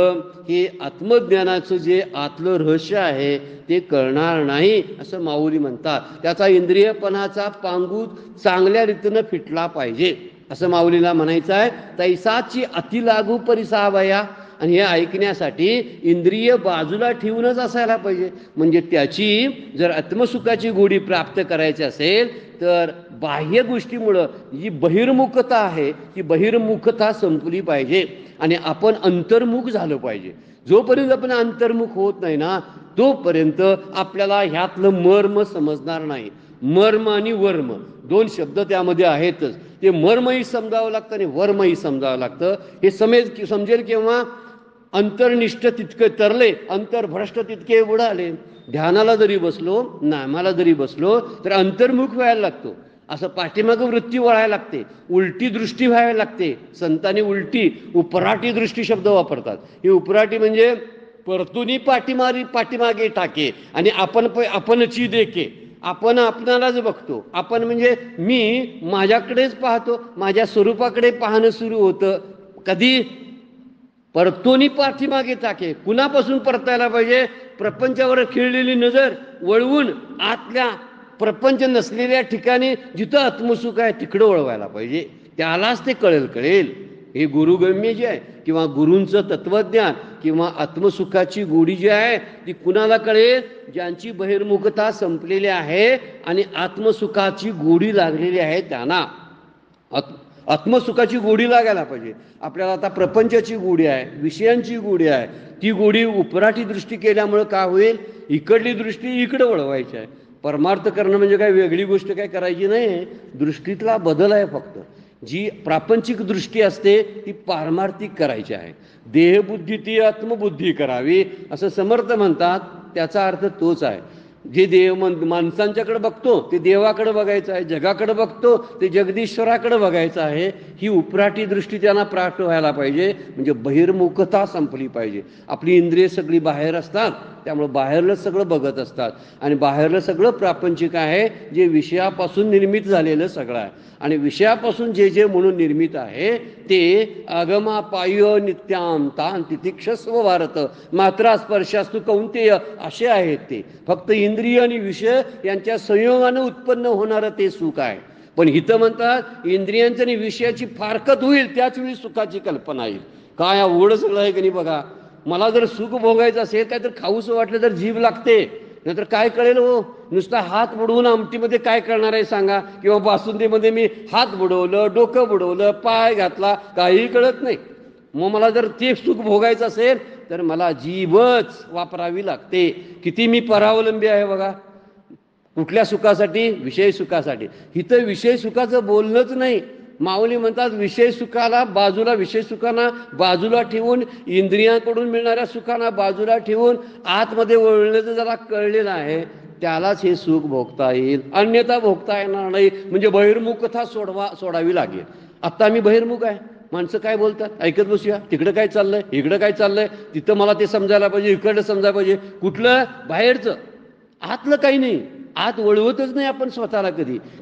[SPEAKER 2] हे आत्मज्ञानाचं जे आतलं रहस्य आहे ते कळणार नाही, असं माऊली म्हणतात. त्याचा इंद्रियपणाचा पांगू चांगल्या रीतीनं फिटला पाहिजे, असं माऊलीला म्हणायचं आहे. तैसाची अति लागू परिसावया. आणि हे ऐकण्यासाठी इंद्रिय बाजूला ठेवूनच असायला पाहिजे. म्हणजे त्याची जर आत्मसुखाची गोडी प्राप्त करायची असेल तर बाह्य गोष्टीमुळं जी बहिर्मुखता आहे ती बहिर्मुखता संपली पाहिजे आणि आपण अंतर्मुख झालं पाहिजे. जोपर्यंत आपण अंतर्मुख होत नाही ना तोपर्यंत आपल्याला ह्यातलं मर्म समजणार नाही. मर्म आणि वर्म दोन शब्द त्यामध्ये आहेतच. ते मर्मही समजावं लागतं आणि वर्मही समजावं लागतं. हे समजेल केव्हा, अंतर्निष्ठ तितके तरले, अंतर्भ्रष्ट तितके उडाले. ध्यानाला जरी बसलो, नामाला जरी बसलो तर अंतर्मुख व्हायला लागतो. असं पाठीमागं वृत्ती वळायला लागते, उलटी दृष्टी व्हायला लागते. संतांनी उलटी उपराटी दृष्टी शब्द वापरतात. ही उपराटी म्हणजे परतुनी पाठीमागे टाके आणि आपणची देखे. आपण आपणालाच बघतो. आपण म्हणजे मी माझ्याकडेच पाहतो, माझ्या स्वरूपाकडे पाहणं सुरू होतं. कधी परतोनी पाठीमागे टाके. कुणापासून परतायला पाहिजे? प्रपंचावर खिळलेली नजर वळवून आतल्या प्रपंच नसलेल्या ठिकाणी जिथं आत्मसुख आहे तिकडं वळवायला पाहिजे. त्यालाच ते कळेल. हे गुरुगम्य जे आहे किंवा गुरूंचं तत्वज्ञान किंवा आत्मसुखाची गोडी जी आहे ती कुणाला कळेल? ज्यांची बहिर्मुखता संपलेली आहे आणि आत्मसुखाची गोडी लागलेली आहे त्यांना. आत्मसुखाची गोडी लागायला पाहिजे. आपल्याला आता प्रपंचाची गोडी आहे, विषयांची गोडी आहे. ती गोडी उपराठी दृष्टी केल्यामुळं काय होईल? इकडली दृष्टी इकडं वळवायची आहे. परमार्थ करणं म्हणजे काय वेगळी गोष्ट काय करायची नाही, दृष्टीतला बदल आहे फक्त. जी प्रापंचिक दृष्टी असते ती पारमार्थिक करायची आहे. देहबुद्धी ती आत्मबुद्धी करावी असं समर्थ म्हणतात. त्याचा अर्थ तोच आहे. जे माणसांच्याकडे बघतो ते देवाकडे बघायचं आहे, जगाकडे बघतो ते जगदीश्वराकडे बघायचं आहे. ही उपराठी दृष्टी त्यांना प्राप्त व्हायला पाहिजे. म्हणजे बहिर्मुखता संपली पाहिजे. आपली इंद्रिय सगळी बाहेर असतात, त्यामुळे बाहेरलं सगळं बघत असतात आणि बाहेरलं सगळं प्रापंचिक आहे, जे विषयापासून निर्मित झालेलं सगळं आहे. आणि विषयापासून जे जे म्हणून निर्मित आहे ते आगमापाय नित्याम तान तितिक्षस्व भारत मात्रा स्पर्शास्तु कौंतेय असे आहेत. ते फक्त इंद्रिय आणि विषय यांच्या संयोगानं उत्पन्न होणारं ते सुख आहे. पण इथं म्हणतात इंद्रियांचं आणि विषयाची फारकत होईल त्याच वेळी सुखाची कल्पना येईल. काय अवघड सगळं आहे की नाही बघा. मला जर सुख भोगायचं असेल काय तर खाऊसं वाटलं तर जीभ लागते, नाहीतर काय कळेल हो. नुसता हात बुडवून आमटीमध्ये काय करणार आहे सांगा, किंवा बासुंदीमध्ये मी हात बुडवलं, डोकं बुडवलं, पाय घातला, काही कळत नाही. मग मला जर ते सुख भोगायचं असेल तर मला जीभच वापरावी लागते. किती मी परावलंबी आहे बघा. कुठल्या सुखासाठी? विषय सुखासाठी. इथं विषय सुखाचं बोलणंच नाही. माऊली म्हणतात विषय सुखाला बाजूला, विषय सुखांना बाजूला ठेवून, इंद्रियांकडून मिळणाऱ्या सुखांना बाजूला ठेवून आतमध्ये वळण्याचं ज्याला कळलेलं आहे त्यालाच हे सुख भोगता येईल, अन्यथा भोगता येणार नाही. म्हणजे बहिर्मुखता सोडावी लागेल. आत्ता मी बहिर्मुख आहे. माणसं काय बोलतात ऐकत बसूया. तिकडं काय चाललंय, इकडं काय चाललंय, तिथं मला ते समजायला पाहिजे, इकडं समजायला पाहिजे. कुठलं? बाहेरचं. आतलं काही नाही. आत वळवतच नाही आपण स्वतःला.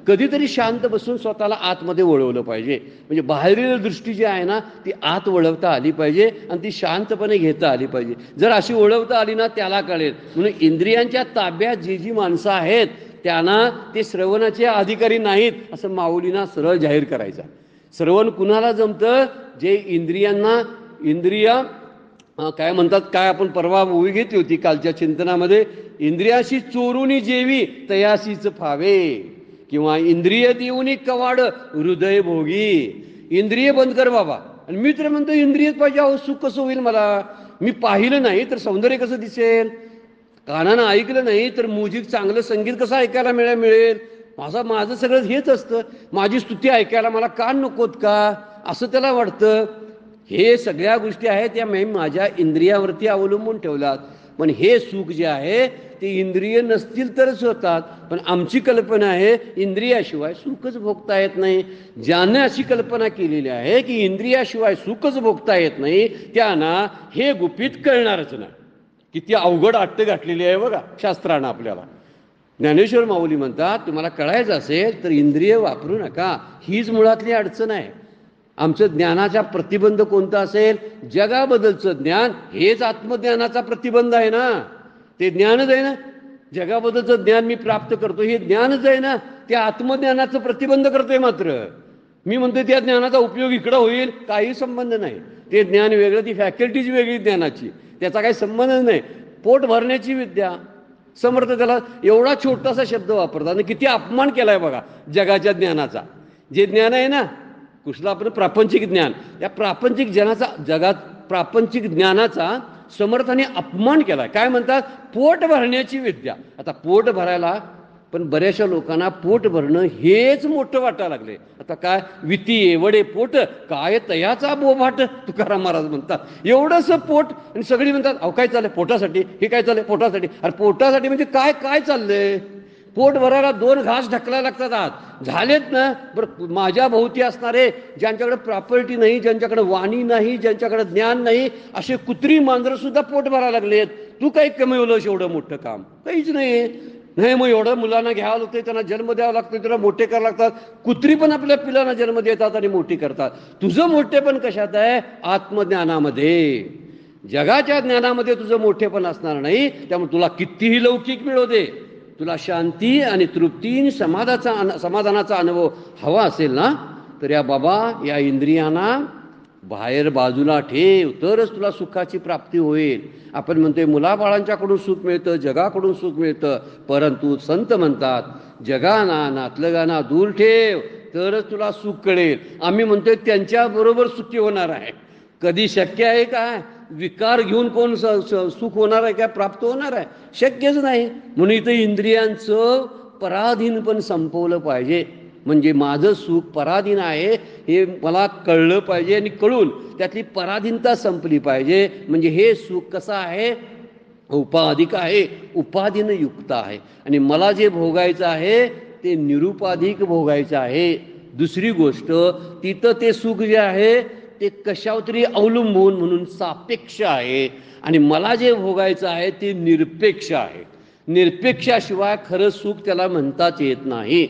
[SPEAKER 2] कधीतरी शांत बसून स्वतःला आतमध्ये वळवलं पाहिजे. म्हणजे बाहेरील दृष्टी जी आहे ना ती आत वळवता आली पाहिजे आणि ती शांतपणे घेता आली पाहिजे. जर अशी वळवता आली ना त्याला कळेल. म्हणून इंद्रियांच्या ताब्यात जी माणसं आहेत त्यांना ते श्रवणाचे अधिकारी नाहीत असं माऊलींना सरळ जाहीर करायचा. श्रवण कुणाला जमतं? जे इंद्रियांना, इंद्रिय काय म्हणतात, काय आपण परवा मूवी घेतली होती कालच्या चिंतनामध्ये, इंद्रियाशी चोरुनी जेवी तयासीच फावे, किंवा इंद्रिय देऊनी कवाड हृदय भोगी. इंद्रिय बंद कर बाबा. आणि मी तर म्हणतो इंद्रियच पाहिजे. अहो सुख कसं होईल मला? मी पाहिलं नाही तर सौंदर्य कसं दिसेल? कानानं ऐकलं नाही तर म्युझिक, चांगलं संगीत कसं ऐकायला मिळेल? माझं सगळं हेच असतं. माझी स्तुती ऐकायला मला कान नकोत का असं त्याला वाटतं. हे सगळ्या गोष्टी आहेत त्या मी माझ्या इंद्रियावरती अवलंबून ठेवलात. पण हे सुख जे आहे ते इंद्रिय नसतील तरच होतात. पण आमची कल्पना आहे इंद्रियाशिवाय सुखच भोगता येत नाही. ज्याने अशी कल्पना केलेली आहे की इंद्रियाशिवाय सुखच भोगता येत नाही त्यांना हे गुपित कळणारच नाही. किती अवघड अट्ट गाठलेली आहे बघा शास्त्रानं आपल्याला. ज्ञानेश्वर माऊली म्हणतात तुम्हाला कळायचं असेल तर इंद्रिय वापरू नका. हीच मुळातली अडचण आहे. आमचं ज्ञानाचा प्रतिबंध कोणता असेल? जगाबद्दलचं ज्ञान हेच आत्मज्ञानाचा प्रतिबंध आहे ना. ते ज्ञानच आहे ना. जगाबद्दलचं ज्ञान मी प्राप्त करतो हे ज्ञानच आहे ना. त्या आत्मज्ञानाचं प्रतिबंध करतोय. मात्र मी म्हणतोय त्या ज्ञानाचा उपयोग इकडं होईल काही संबंध नाही. ते ज्ञान वेगळं, ती फॅकल्टीज वेगळी ज्ञानाची, त्याचा काही संबंधच नाही. पोट भरण्याची विद्या. समर्थ त्याला एवढा छोटासा शब्द वापरतात आणि किती अपमान केलाय बघा जगाच्या ज्ञानाचा. जे ज्ञान आहे ना कुठलं आपण प्रापंचिक ज्ञान, या प्रापंचिक ज्ञानाचा, जगात प्रापंचिक ज्ञानाचा समर्थाने अपमान केलाय. काय म्हणतात? पोट भरण्याची विद्या. आता पोट भरायला पण बऱ्याचशा लोकांना पोट भरणं हेच मोठं वाटायला लागले. आता काय विती वडे पोट काय तयाचा बोभाट, तुकाराम महाराज म्हणतात. एवढंसं पोट आणि सगळी म्हणतात अहो काय चाललंय पोटासाठी, हे काय चाललंय पोटासाठी. अरे पोटासाठी म्हणजे काय काय चाललंय? पोट भरायला 2 घास ढकलायला लागतात आत. झालेत ना. बरं माझ्या भोवती असणारे ज्यांच्याकडे प्रॉपर्टी नाही, ज्यांच्याकडे वाणी नाही, ज्यांच्याकडे ज्ञान नाही, असे कुत्री मांजरं सुद्धा पोट भरायला लागलेत. तू काय कमवलंस एवढं मोठं काम? काहीच नाही. मग एवढं मुलांना घ्यावं लागतं, त्यांना जन्म द्यावा लागतो, त्यांना मोठे करावं लागतात. कुत्री पण आपल्या पिलांना जन्म देतात आणि मोठी करतात. तुझं मोठेपण कशात आहे? आत्मज्ञानामध्ये. जगाच्या ज्ञानामध्ये तुझं मोठेपण असणार नाही. त्यामुळे तुला कितीही लौकिक मिळू दे, तुला शांती आणि तृप्ती समाधानाचा अनुभव हवा असेल ना तर या बाबा या इंद्रियांना बाहेर बाजूला ठेव, तरच तुला सुखाची प्राप्ती होईल. आपण म्हणतोय मुलाबाळांच्याकडून सुख मिळतं, जगाकडून सुख मिळतं, परंतु संत म्हणतात जगाना नातलगाना दूर ठेव तरच तुला सुख कळेल. आम्ही म्हणतोय त्यांच्याबरोबर सुखी होणार आहे. कधी शक्य आहे का? विकार घेऊन कोण सुख होणार आहे का? प्राप्त होणार आहे? शक्यच नाही. म्हणून इथं इंद्रियांचं पराधीन पण संपवलं पाहिजे. म्हणजे माझं सुख पराधीन आहे हे मला कळलं पाहिजे आणि कळून त्यातली पराधीनता संपली पाहिजे. म्हणजे हे सुख कसं आहे? उपाधिक आहे, उपाधीनं युक्त आहे. आणि मला जे भोगायचं आहे ते निरुपाधिक भोगायचं आहे. दुसरी गोष्ट तिथं ते सुख जे आहे ते कशावर तरी अवलंबून म्हणून सापेक्ष आहे. आणि मला जे भोगायचं आहे ते निरपेक्ष आहे. निरपेक्षाशिवाय खरं सुख त्याला म्हणताच येत नाही.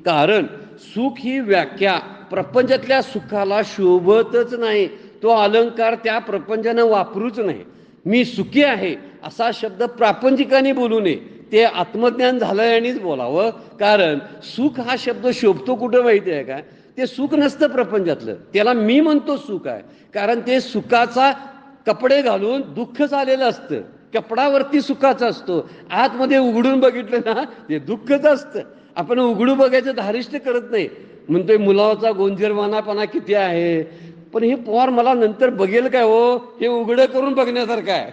[SPEAKER 2] कारण सुख ही व्याख्या प्रपंचातल्या सुखाला शोभतच नाही. तो अलंकार त्या प्रपंचानं वापरूच नाही. मी सुखी आहे असा शब्द प्रापंचिकाने बोलू नये. ते आत्मज्ञान झालंय आणिच बोलावं. कारण सुख हा शब्द शोभतो कुठं माहिती आहे का? ते सुख नसतं प्रपंचातलं, त्याला मी म्हणतो सुख आहे. कारण ते सुखाचा कपडे घालून दुःखच आलेलं असतं. कपडावरती सुखाचा असतो, आतमध्ये उघडून बघितलं ना ते दुःखच असतं. आपण उघडू बघायचं धारिष्ट करत नाही. म्हणतोय मुलाचा गोंजरवानापणा किती आहे. पण हे पोर मला नंतर बघेल काय हो, हे उघडं करून बघण्यासारखं आहे.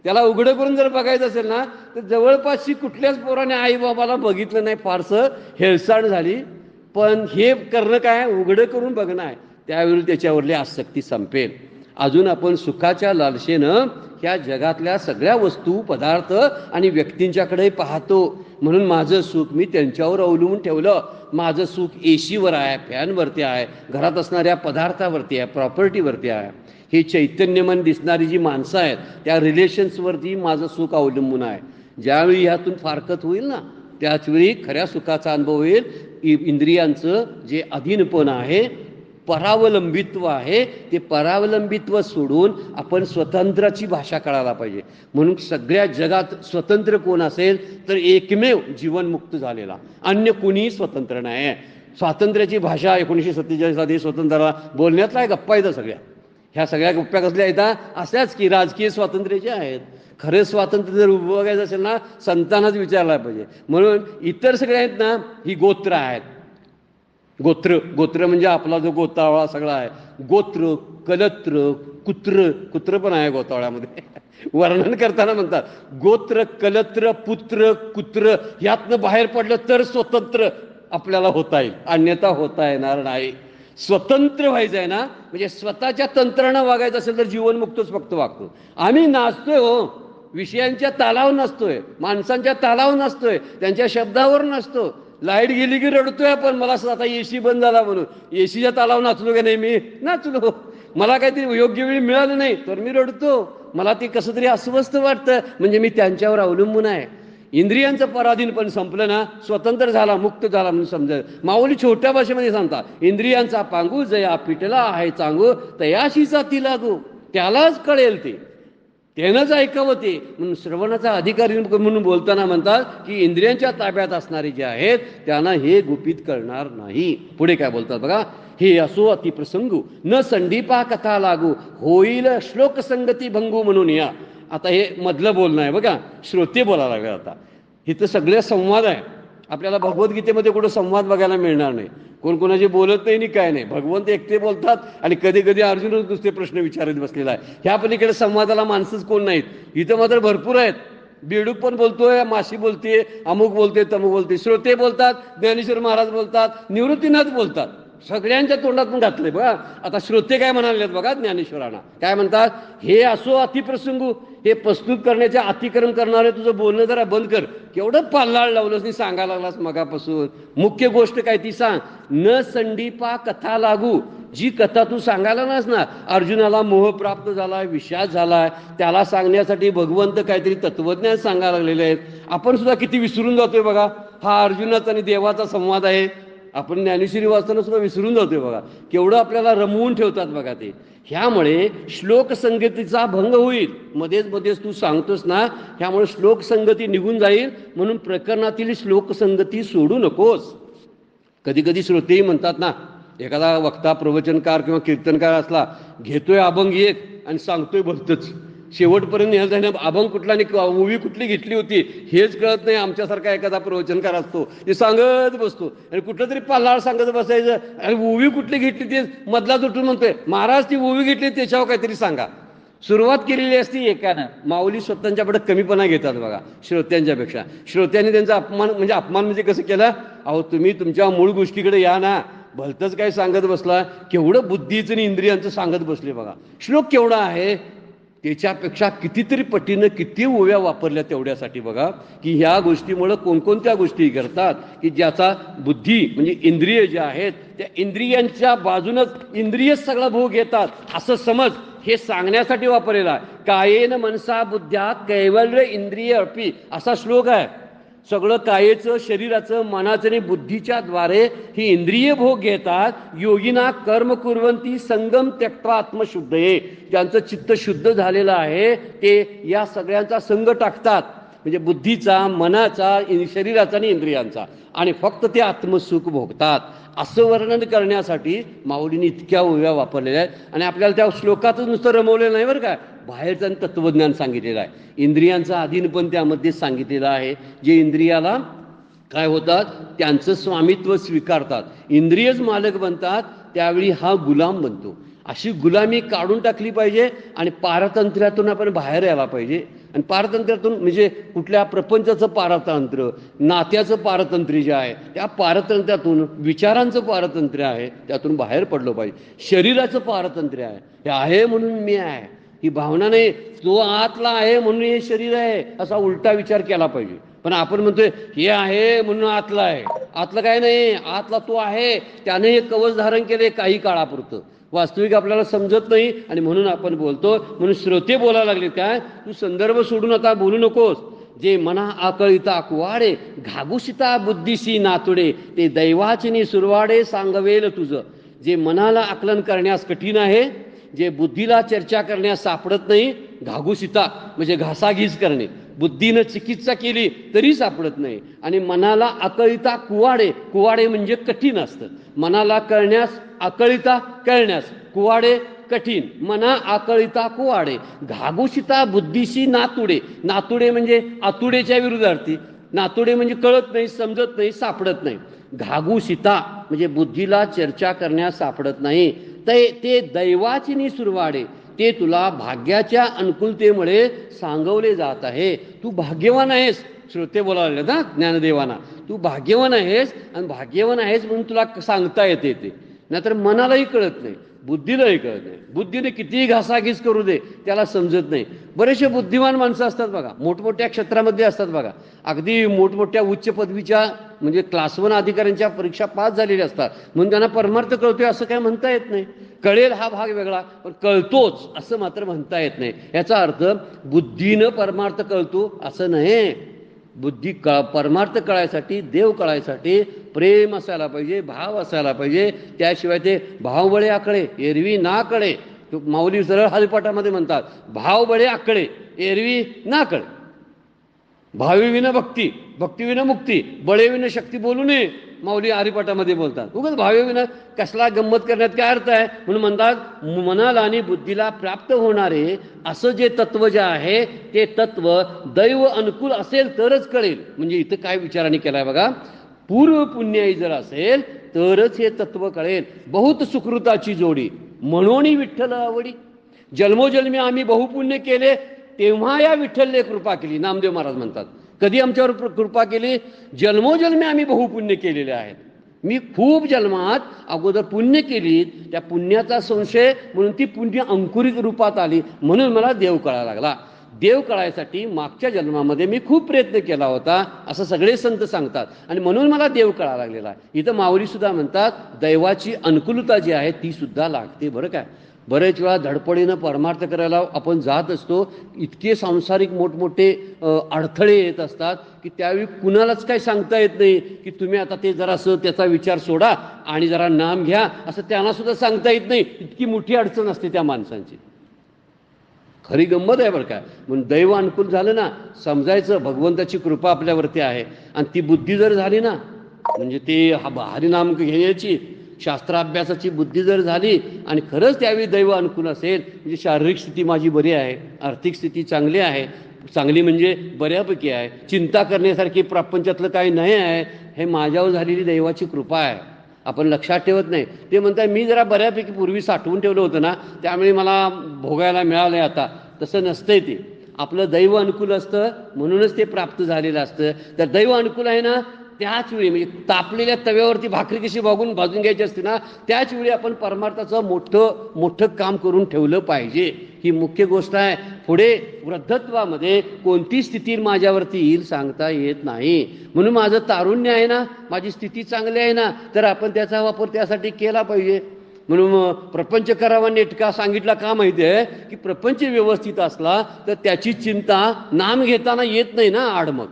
[SPEAKER 2] त्याला उघडं करून जर बघायचं असेल ना तर जवळपासची कुठल्याच पोराने आई बाबाला बघितलं नाही, फारसं हेळसाण झाली. पण हे करणं काय, उघडं करून बघणं आहे. त्यावेळी त्याच्यावरली आसक्ती संपेल. अजून आपण सुखाच्या लालसेनं ह्या जगातल्या सगळ्या वस्तू, पदार्थ आणि व्यक्तींच्याकडे पाहतो. म्हणून माझं सुख मी त्यांच्यावर अवलंबून ठेवलं. माझं सुख एसीवर आहे, फॅनवरती आहे, घरात असणाऱ्या पदार्थावरती आहे, प्रॉपर्टीवरती आहे. ही चैतन्यमन दिसणारी जी माणसं आहेत त्या रिलेशन्सवरती माझं सुख अवलंबून आहे. ज्यावेळी ह्यातून फारकत होईल ना त्याचवेळी खऱ्या सुखाचा अनुभव होईल. इंद्रियांचं जे अधीनपण आहे, परावलंबित्व आहे, ते परावलंबित्व सोडून आपण स्वतंत्राची भाषा कळायला पाहिजे. म्हणून सगळ्या जगात स्वतंत्र कोण असेल तर एकमेव जीवनमुक्त झालेला, अन्य कोणीही स्वतंत्र नाही आहे. स्वातंत्र्याची भाषा 1947 स्वतंत्राला बोलण्यातला गप्पा येतं सगळ्या. ह्या सगळ्या गप्प्या कसल्या येतात, अशाच की राजकीय स्वातंत्र्याचे आहेत. खरं स्वातंत्र्य जर उभं बघायचं असेल ना संतांनाच विचारला पाहिजे. म्हणून इतर सगळे आहेत ना ही गोत्र आहेत. गोत्र म्हणजे आपला जो गोतावळा सगळा आहे. गोत्र, कलत्र, कुत्र पण आहे गोतावळ्यामध्ये. वर्णन करताना म्हणतात गोत्र, कलत्र, पुत्र, कुत्र यातनं बाहेर पडलं तर स्वतंत्र आपल्याला होता येईल, अन्यथा होता येणार नाही. स्वतंत्र व्हायचं आहे ना म्हणजे स्वतःच्या तंत्रानं वागायचं असेल तर जीवनमुक्तच फक्त वागतो. आम्ही नाचतोय हो, विषयांच्या तालावर नसतोय, माणसांच्या तालावर नसतोय, त्यांच्या शब्दावर नसतो. लाईट गेली की रडतोय आपण, मला आता एसी बंद झाला म्हणून. एसीच्या तालावर नाचलो का नाही, मी नाचलो. मला काहीतरी योग्य वेळी मिळालं नाही तर मी रडतो. मला ते कसं तरी अस्वस्थ वाटतं, म्हणजे मी त्यांच्यावर अवलंबून आहे. इंद्रियांचं पराधीन पण संपलं ना, स्वतंत्र झाला, मुक्त झाला म्हणून समजेल. माऊली छोट्या भाषेमध्ये सांगतात, इंद्रियांचा पांगू जया पिटला आहे चांगू तयाशीचा ती लागू. त्यालाच कळेल ते, त्यानंच ऐकावं ते. म्हणून श्रवणाचा अधिकारी म्हणून बोलताना म्हणतात की इंद्रियांच्या ताब्यात असणारे जे आहेत त्यांना हे गुपित कळणार नाही. पुढे काय बोलतात बघा, हे असो अतिप्रसंगू न संडीपा कथा लागू होईल श्लोक संगती भंगू म्हणून या. आता हे मधलं बोलणं आहे बघा, श्रोते बोलायला लागले. आता इथं सगळे संवाद आहे. आपल्याला भगवद्गीतेमध्ये कुठं संवाद बघायला मिळणार नाही. कोण कोणाचे बोलत नाही काय नाही, भगवंत एकटे बोलतात आणि कधी कधी अर्जुनच दुसरे प्रश्न विचारत बसलेला आहे. ह्या पलीकडे संवादाला माणसंच कोण नाहीत. इथं मात्र भरपूर आहेत. बेडूक पण बोलतोय, माशी बोलते, अमुक बोलते, तमुक बोलते, श्रोते बोलतात, ज्ञानेश्वर महाराज बोलतात, निवृत्तीनाथ बोलतात. सगळ्यांच्या तोंडातून घातलंय बघा. आता श्रोते काय म्हणाले बघा ज्ञानेश्वरांना, काय म्हणतात, हे असो अतिप्रसंगू, हे प्रस्तुत करण्याचे अतिक्रम करणारे तुझं बोलणं जरा बंद कर. केवढं पाल्लाळ लावलंस आणि सांगायला लागलास मगापासून. मुख्य गोष्ट काय ती सांग. न संडीपा कथा लागू, जी कथा तू सांगायला नास ना, अर्जुनाला मोह प्राप्त झालाय, विषाद झालाय, त्याला सांगण्यासाठी भगवंत काहीतरी तत्वज्ञान सांगायला लागलेले आहेत. आपण सुद्धा किती विसरून जातोय बघा. हा अर्जुनाचा आणि देवाचा संवाद आहे. आपण ज्ञानेश्वरी वाचताना सुद्धा विसरून जातोय बघा. केवढं आपल्याला रमवून ठेवतात बघा ते. ह्यामुळे श्लोक संगतीचा भंग होईल. मध्येच तू सांगतोस ना, ह्यामुळे श्लोक संगती निघून जाईल. म्हणून प्रकरणातील श्लोक संगती सोडू नकोस. कधी कधी श्रोतेही म्हणतात ना, एखादा वक्ता, प्रवचनकार किंवा कीर्तनकार असला, घेतोय अभंग एक आणि सांगतोय भलतच. शेवटपर्यंत न्यायला जाणं अभंग कुठला आणि मूवी कुठली घेतली होती हेच कळत नाही. आमच्यासारखा एखादा प्रवचनकार असतो, ते सांगत बसतो आणि कुठलं तरी पाल्लाळ सांगत बसायचं. आणि मूवी कुठली घेतली ते मधलाच उठून म्हणतोय, महाराज ती मूवी घेतली त्याच्यावर काहीतरी सांगा. सुरुवात केलेली असती एकानं. माऊली स्वतःच्याकडे कमीपणा घेतात बघा श्रोत्यांच्यापेक्षा. श्रोत्यांनी त्यांचा अपमान म्हणजे कसं केलं, अहो तुम्ही तुमच्या मूळ गोष्टीकडे या ना, भलतंच काय सांगत बसला. केवढं बुद्धीचं आणि इंद्रियांचं सांगत बसले बघा. श्लोक केवढा आहे त्याच्यापेक्षा कितीतरी पटीनं किती ओव्या वापरल्या तेवढ्यासाठी बघा, की ह्या गोष्टीमुळं कोणकोणत्या गोष्टी करतात की ज्याचा बुद्धी म्हणजे इंद्रिय जे आहेत त्या इंद्रियांच्या बाजूनच इंद्रिय सगळा भोग घेतात असं समज हे सांगण्यासाठी वापरलेला आहे. कायेन मनसा बुद्ध्या कैवल्य इंद्रिय अर्पी असा श्लोक आहे. सगळं कायेचं, शरीराचं, मनाचं आणि बुद्धीच्या द्वारे ही इंद्रिय भोग घेतात. योगिना कर्म कुर्वंती संगम त्यक्त्वा आत्मशुद्धये, ज्यांचं चित्त शुद्ध झालेलं आहे ते या सगळ्यांचा संग टाकतात, म्हणजे बुद्धीचा, मनाचा, शरीराचा आणि इंद्रियांचा, आणि फक्त ते आत्मसुख भोगतात. असं वर्णन करण्यासाठी माऊलींनी इतक्या ओव्या वापरलेल्या आहेत. आणि आपल्याला त्या श्लोकातच नुसतं रमवलेलं नाही बरं का, बाहेरचं तत्वज्ञान सांगितलेलं आहे. इंद्रियांचं अधीन पण त्यामध्ये सांगितलेलं आहे. जे इंद्रियाला काय होतात त्यांचं स्वामित्व स्वीकारतात, इंद्रियच मालक बनतात, त्यावेळी हा गुलाम बनतो. अशी गुलामी काढून टाकली पाहिजे आणि पारतंत्र्यातून आपण बाहेर यायला पाहिजे. आणि पारतंत्र्यातून म्हणजे कुठल्या प्रपंचाचं पारतंत्र्य, नात्याचं पारतंत्र्य जे आहे त्या पारतंत्र्यातून, विचारांचं पारतंत्र्य आहे त्यातून बाहेर पडलं पाहिजे. शरीराचं पारतंत्र्य आहे, हे आहे म्हणून मी आहे ही भावना नाही, तो आतला आहे म्हणून हे शरीर आहे असा उलटा विचार केला पाहिजे. पण आपण म्हणतोय हे आहे म्हणून आतला आहे. आतलं काय नाही, आतला तो आहे, त्याने हे कवच धारण केले काही काळापुरतं. वास्तविक आपल्याला समजत नाही आणि म्हणून आपण बोलतो. म्हणून श्रोते बोलायला लागले काय, तू संदर्भ सोडून आता बोलू नकोस. जे मना आकळिता कुवाडे घागुशिता बुद्धीशी नातुडे ते दैवाचिनी सुरवाडे सांगवेल तुझं. जे मनाला आकलन करण्यास कठीण आहे, जे बुद्धीला चर्चा करण्यास सापडत नाही, घागुशिता म्हणजे घासाघीस करणे, बुद्धीनं चिकित्सा केली तरी सापडत नाही. आणि मनाला आकळिता कुवाडे, कुवाडे म्हणजे कठीण असतं. मनाला कळण्यास आकळिता, कळण्यास कुवाडे कठीण, मना आकळिता कुवाडे घागुशिता बुद्धीशी नातुडे. नातुडे म्हणजे आतुडेच्या विरुद्धार्थी. नातुडे म्हणजे कळत नाही, समजत नाही, सापडत नाही. घागुशिता म्हणजे बुद्धीला चर्चा करण्यास सापडत नाही. ते दैवाचिनी सुरवाडे, ते तुला भाग्याच्या अनुकूलतेमुळे सांगवले जात आहे. तू भाग्यवान आहेस. श्रोते बोलावले ना ज्ञानदेवाना, तू भाग्यवान आहेस आणि भाग्यवान आहेस म्हणून तुला सांगता येते ते. नाहीतर मनालाही कळत नाही, बुद्धीलाही कळत नाही. बुद्धीने कितीही घासाघीस करू दे त्याला समजत नाही. बरेचसे बुद्धिमान माणसं असतात बघा, मोठमोठ्या क्षेत्रामध्ये असतात बघा, अगदी मोठमोठ्या उच्च पदवीच्या म्हणजे क्लास 1 अधिकाऱ्यांच्या परीक्षा पास झालेल्या असतात म्हणून त्यांना परमार्थ कळतोय असं काय म्हणता येत नाही. कळेल हा भाग वेगळा, पण कळतोच असं मात्र म्हणता येत नाही. याचा अर्थ बुद्धीनं परमार्थ कळतो असं नाही. बुद्धी परमार्थ कळायसाठी, देव कळायसाठी प्रेम असायला पाहिजे, भाव असायला पाहिजे. त्याशिवाय ते भावबळे आकळे एरवी ना कळे. माऊली सरळ हरिपाठामध्ये म्हणतात, भावबळे आकळे एरवी ना कळे. भावीविना भक्ती, भक्तीविना मुक्ती, बळेविना शक्ती बोलू नये माऊली हरिपाठामध्ये बोलतात. उगाच भावेविना कसला गंमत करण्यात काय अर्थ आहे. म्हणून म्हणतात मनाला आणि बुद्धीला प्राप्त होणारे असं जे तत्व जे आहे ते तत्व दैव अनुकूल असेल तरच कळेल. म्हणजे इथं काय विचाराने केलाय बघा, पूर्व पुण्याई जर असेल तरच हे तत्व कळेल. बहुत सुकृताची जोडी म्हणून विठ्ठल आवडी. जन्मोजन्मी आम्ही बहुपुण्य केले तेव्हा या विठ्ठलने कृपा केली. नामदेव महाराज म्हणतात, कधी आमच्यावर कृपा केली? जन्मोजन्मी आम्ही बहुपुण्य केलेले आहेत. मी खूप जन्मात अगोदर पुण्य केली, त्या पुण्याचा संशय म्हणून ती पुण्य अंकुरित रूपात आली, म्हणून मला देव कळायला लागला. देव कळायसाठी मागच्या जन्मामध्ये मी खूप प्रयत्न केला होता असं सगळे संत सांगतात आणि म्हणून मला देव कळायला लागलेला आहे. इथं माऊली सुद्धा म्हणतात दैवाची अनुकूलता जी आहे ती सुद्धा लागते. बरं काय, बरेच वेळा धडपडीनं परमार्थ करायला आपण जात असतो, इतके सांसारिक मोठमोठे अडथळे येत असतात की त्यावेळी कुणालाच काही सांगता येत नाही की तुम्ही आता ते जरासं त्याचा विचार सोडा आणि जरा नाम घ्या, असं त्यांना सुद्धा सांगता येत नाही. इतकी मोठी अडचण असते त्या माणसांची. खरी गंमत आहे बरं काय. म्हणून दैव अनुकूल झालं ना, समजायचं भगवंताची कृपा आपल्यावरती आहे. आणि ती बुद्धी जर झाली ना, म्हणजे ते हरिनाम घेण्याची शास्त्राभ्यासाची बुद्धी जर झाली आणि खरंच त्यावेळी दैव अनुकूल असेल, म्हणजे शारीरिक स्थिती माझी बरी आहे, आर्थिक स्थिती चांगली आहे, चांगली म्हणजे बऱ्यापैकी आहे, चिंता करण्यासारखी प्रपंचातलं काही नाही आहे, हे माझ्यावर झालेली दैवाची कृपा आहे. आपण लक्षात ठेवत नाही. ते म्हणतात मी जरा बऱ्यापैकी पूर्वी साठवून ठेवलं होतं ना त्यामुळे मला भोगायला मिळालं आहे आता. तसं नसतंय ते. आपलं दैव अनुकूल असतं म्हणूनच ते प्राप्त झालेलं असतं. तर दैव अनुकूल आहे ना, त्याच वेळी म्हणजे तापलेल्या तव्यावरती भाकरी कशी भाजून घ्यायची असते ना, त्याच वेळी आपण परमार्थाचं मोठं मोठं काम करून ठेवलं पाहिजे. ही मुख्य गोष्ट आहे. पुढे वृद्धत्वामध्ये कोणती स्थिती माझ्यावरती येईल सांगता येत नाही. म्हणून माझं तारुण्य आहे ना, माझी स्थिती चांगली आहे ना, तर आपण त्याचा वापर त्यासाठी केला पाहिजे. म्हणून प्रपंच करावा नेटका सांगितला का माहिती आहे की प्रपंच व्यवस्थित असला तर त्याची चिंता नाम घेताना येत नाही ना. आडमग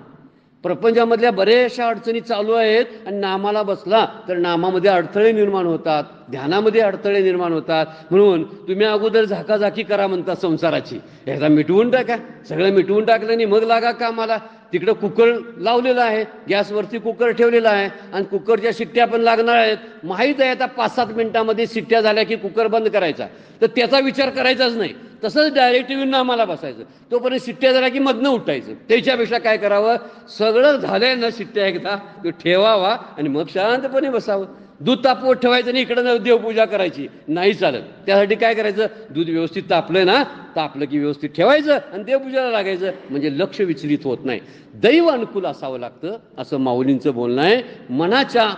[SPEAKER 2] प्रपंचामधल्या बऱ्याचशा अडचणी चालू आहेत आणि नामाला बसला तर नामामध्ये अडथळे निर्माण होतात, ध्यानामध्ये अडथळे निर्माण होतात. म्हणून तुम्ही अगोदर झाकाझाकी करा म्हणतात संसाराची, ह्याचा मिटवून टाका. सगळं मिटवून टाकलं आणि मग लागा कामाला. तिकडं कुकर लावलेला आहे, गॅसवरती कुकर ठेवलेला आहे आणि कुकरच्या शिट्ट्या पण लागणार आहेत. माहीत आहे आता 5-7 मिनिटांमध्ये शिट्ट्या झाल्या की कुकर बंद करायचा, तर त्याचा विचार करायचाच नाही. तसंच डायरेक्ट येऊन आम्हाला बसायचं, तोपर्यंत शिट्ट्या झाल्या की मधनं उठायचं. त्याच्यापेक्षा काय करावं, सगळं झालंय ना शिट्ट्या एकदा तो ठेवावा आणि मग शांतपणे बसावं. दूध तापवत ठेवायचं आणि इकडं देवपूजा करायची नाही चालत. त्यासाठी काय करायचं, दूध व्यवस्थित तापलं ना, तापलं की व्यवस्थित ठेवायचं आणि देवपूजाला लागायचं, म्हणजे लक्ष विचलित होत नाही. दैव अनुकूल असावं लागतं असं माऊलींचं बोलणं आहे. मनाच्या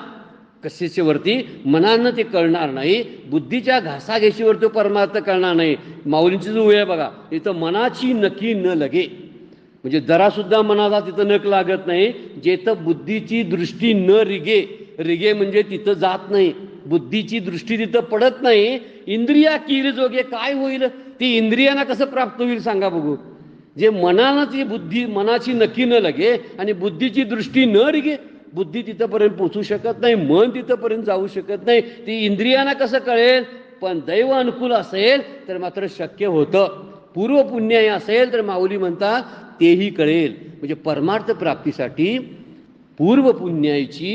[SPEAKER 2] कशाच्यावरती मनानं ते कळणार नाही, बुद्धीच्या घासाघेशीवर तो परमार्थ कळणार नाही. माऊलींची जो वेळ बघा, इथं मनाची नकी न लगे, म्हणजे जरासुद्धा मनाला तिथं नक लागत नाही. जेथं बुद्धीची दृष्टी न रिगे, रिगे म्हणजे तिथं जात नाही, बुद्धीची दृष्टी तिथं पडत नाही. इंद्रिया कीर जोगे काय होईल, ती इंद्रियांना कसं प्राप्त होईल सांगा बघू. जे मनानं ती बुद्धी मनाची नक्की न लगे आणि बुद्धीची दृष्टी न रिगे, बुद्धी तिथंपर्यंत पोचू शकत नाही, मन तिथंपर्यंत जाऊ शकत नाही, ती इंद्रियांना कसं कळेल. पण दैव अनुकूल असेल तर मात्र शक्य होतं. पूर्व पुण्य असेल तर माऊली म्हणतात तेही कळेल. म्हणजे परमार्थ प्राप्तीसाठी पूर्व पुण्याची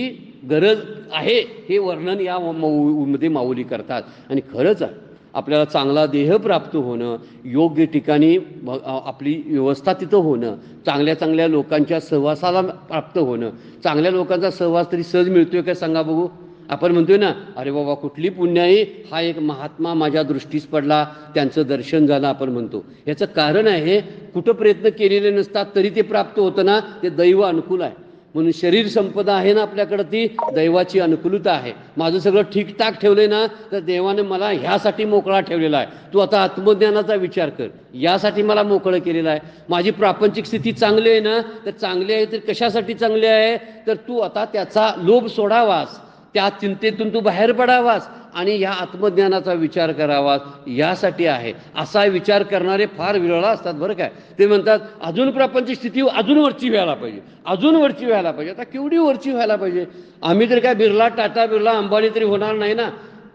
[SPEAKER 2] गरज आहे हे वर्णन या मध्ये माऊली करतात. आणि खरंच आहे, आपल्याला चांगला देह प्राप्त होणं, योग्य ठिकाणी आपली व्यवस्था तिथं होणं, चांगल्या चांगल्या लोकांच्या सहवासाला प्राप्त होणं. चांगल्या लोकांचा सहवास तरी सहज मिळतोय काय सांगा बघू. आपण म्हणतोय ना, अरे बाबा कुठली पुण्याई, हा एक महात्मा माझ्या दृष्टीस पडला, त्यांचं दर्शन झालं आपण म्हणतो. याचं कारण आहे, कुठं प्रयत्न केलेले नसतात तरी ते प्राप्त होतं ना, ते दैव अनुकूल आहे. म्हणून शरीर संपदा आहे ना आपल्याकडं, ती दैवाची अनुकूलता आहे. माझं सगळं ठीकठाक ठेवलंय ना, तर देवाने मला ह्यासाठी मोकळा ठेवलेला आहे. तू आता आत्मज्ञानाचा विचार कर, यासाठी मला मोकळं केलेलं आहे. माझी प्रापंचिक स्थिती चांगली आहे ना, तर चांगली आहे तर कशासाठी चांगली आहे, तर तू आता त्याचा लोभ सोडावास, त्या चिंतेतून तू बाहेर पडावास आणि ह्या आत्मज्ञानाचा विचार करावास, यासाठी आहे. असा विचार करणारे फार विरळ असतात बरं काय. ते म्हणतात अजून प्रापंचिक स्थिती अजून वरची व्हायला पाहिजे, अजून वरची व्हायला पाहिजे. आता केवढी वरची व्हायला पाहिजे. आम्ही तर काय बिर्ला, टाटा बिर्ला, अंबानी तरी होणार नाही ना.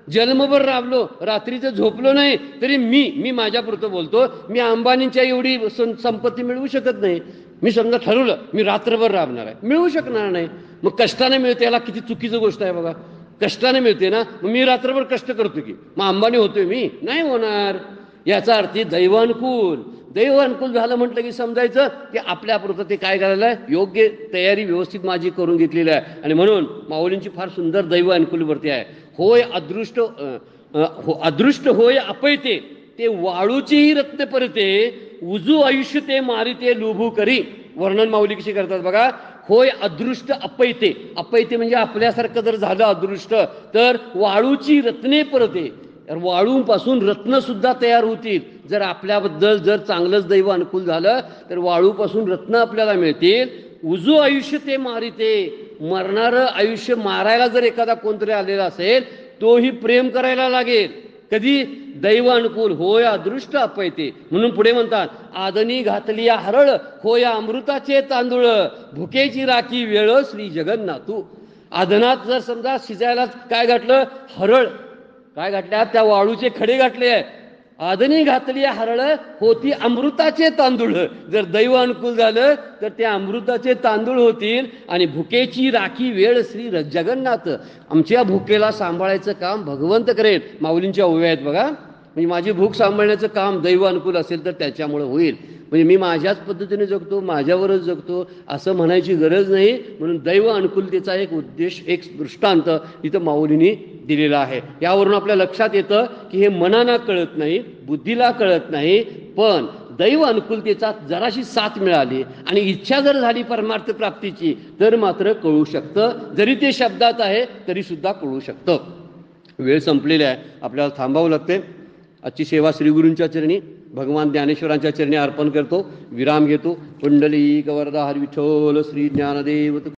[SPEAKER 2] जन्मभर राबलो, रात्रीचं झोपलो नाही तरी मी माझ्यापुरतं बोलतो, मी अंबानींच्या एवढी संपत्ती मिळवू शकत नाही. मी समजा ठरवलं मी रात्रभर राबणार आहे, मिळवू शकणार नाही. मग कष्टाने मिळते, याला किती चुकीचं गोष्ट आहे बघा. कष्टाने मिळते ना, मग मी रात्रभर कष्ट करतो की मग अंबानी होतोय मी, नाही होणार. याचा अर्थ दैवानुकूल. दैवानुकूल झालं म्हटलं की समजायचं की आपल्यापुरतं ते काय करायला आहे, योग्य तयारी व्यवस्थित माझी करून घेतलेली आहे. आणि म्हणून माऊलींची फार सुंदर दैव अनुकूलवरती आहे. होय अदृष्ट होय अपैते, ते वाळूचीही रत्न परते, उजू आयुष्य ते मारिते लुभू करी. वर्णन माऊली कशी करतात बघा. होय अदृष्ट अपैते, अपैते म्हणजे आपल्यासारखं जर झालं अदृष्ट, तर वाळूची रत्ने परते, वाळूपासून रत्न सुद्धा तयार होतील. जर आपल्याबद्दल जर चांगलंच दैव अनुकूल झालं तर वाळूपासून रत्न आपल्याला मिळतील. उजू आयुष्य ते मारिते, मरणारं आयुष्य मारायला जर एखादा कोणतरी आलेला असेल, तोही प्रेम करायला लागेल. कधी दैव अनुकूल. होय अदृष्ट अपैते. म्हणून पुढे म्हणतात आदनी घातली या हरळ, होय अमृताचे तांदूळ, भुकेची राखी वेळ श्री जगन्नाथू. आदनात जर समजा शिजायला काय घातलं, हरळ काय घातल्या, त्या वाळूचे खडे घातले आहे. आदनी घातली हरळ, होती अमृताचे तांदूळ. जर दैव अनुकूल झालं तर ते अमृताचे तांदूळ होतील. आणि भुकेची राखी वेळ श्री जगन्नाथ. आमच्या भुकेला सांभाळायचं काम भगवंत करेल. माऊलींच्या ओव्या आहेत बघा. म्हणजे माझी भूक सांभाळण्याचं काम दैव अनुकूल असेल तर त्याच्यामुळे होईल. म्हणजे मी माझ्याच पद्धतीने जगतो, माझ्यावरच जगतो असं म्हणायची गरज नाही. म्हणून दैव अनुकूलतेचा एक उद्देश, एक दृष्टांत इथं माऊलींनी दिलेला आहे. यावरून आपल्या लक्षात येतं की हे मनाला कळत नाही, बुद्धीला कळत नाही, पण दैव अनुकूलतेचा जराशी साथ मिळाली आणि इच्छा जर झाली परमार्थ प्राप्तीची तर मात्र कळू शकतं. जरी ते शब्दात आहे तरी सुद्धा कळू शकतं. वेळ संपलेली आहे, आपल्याला थांबावं लागते. आजची सेवा श्रीगुरूंच्या चरणी, भगवान ज्ञानेश्वरांच्या चरणी अर्पण करतो. विराम घेतो. कुंडली कवरदा हरी विठ्ठल श्री ज्ञानदेव.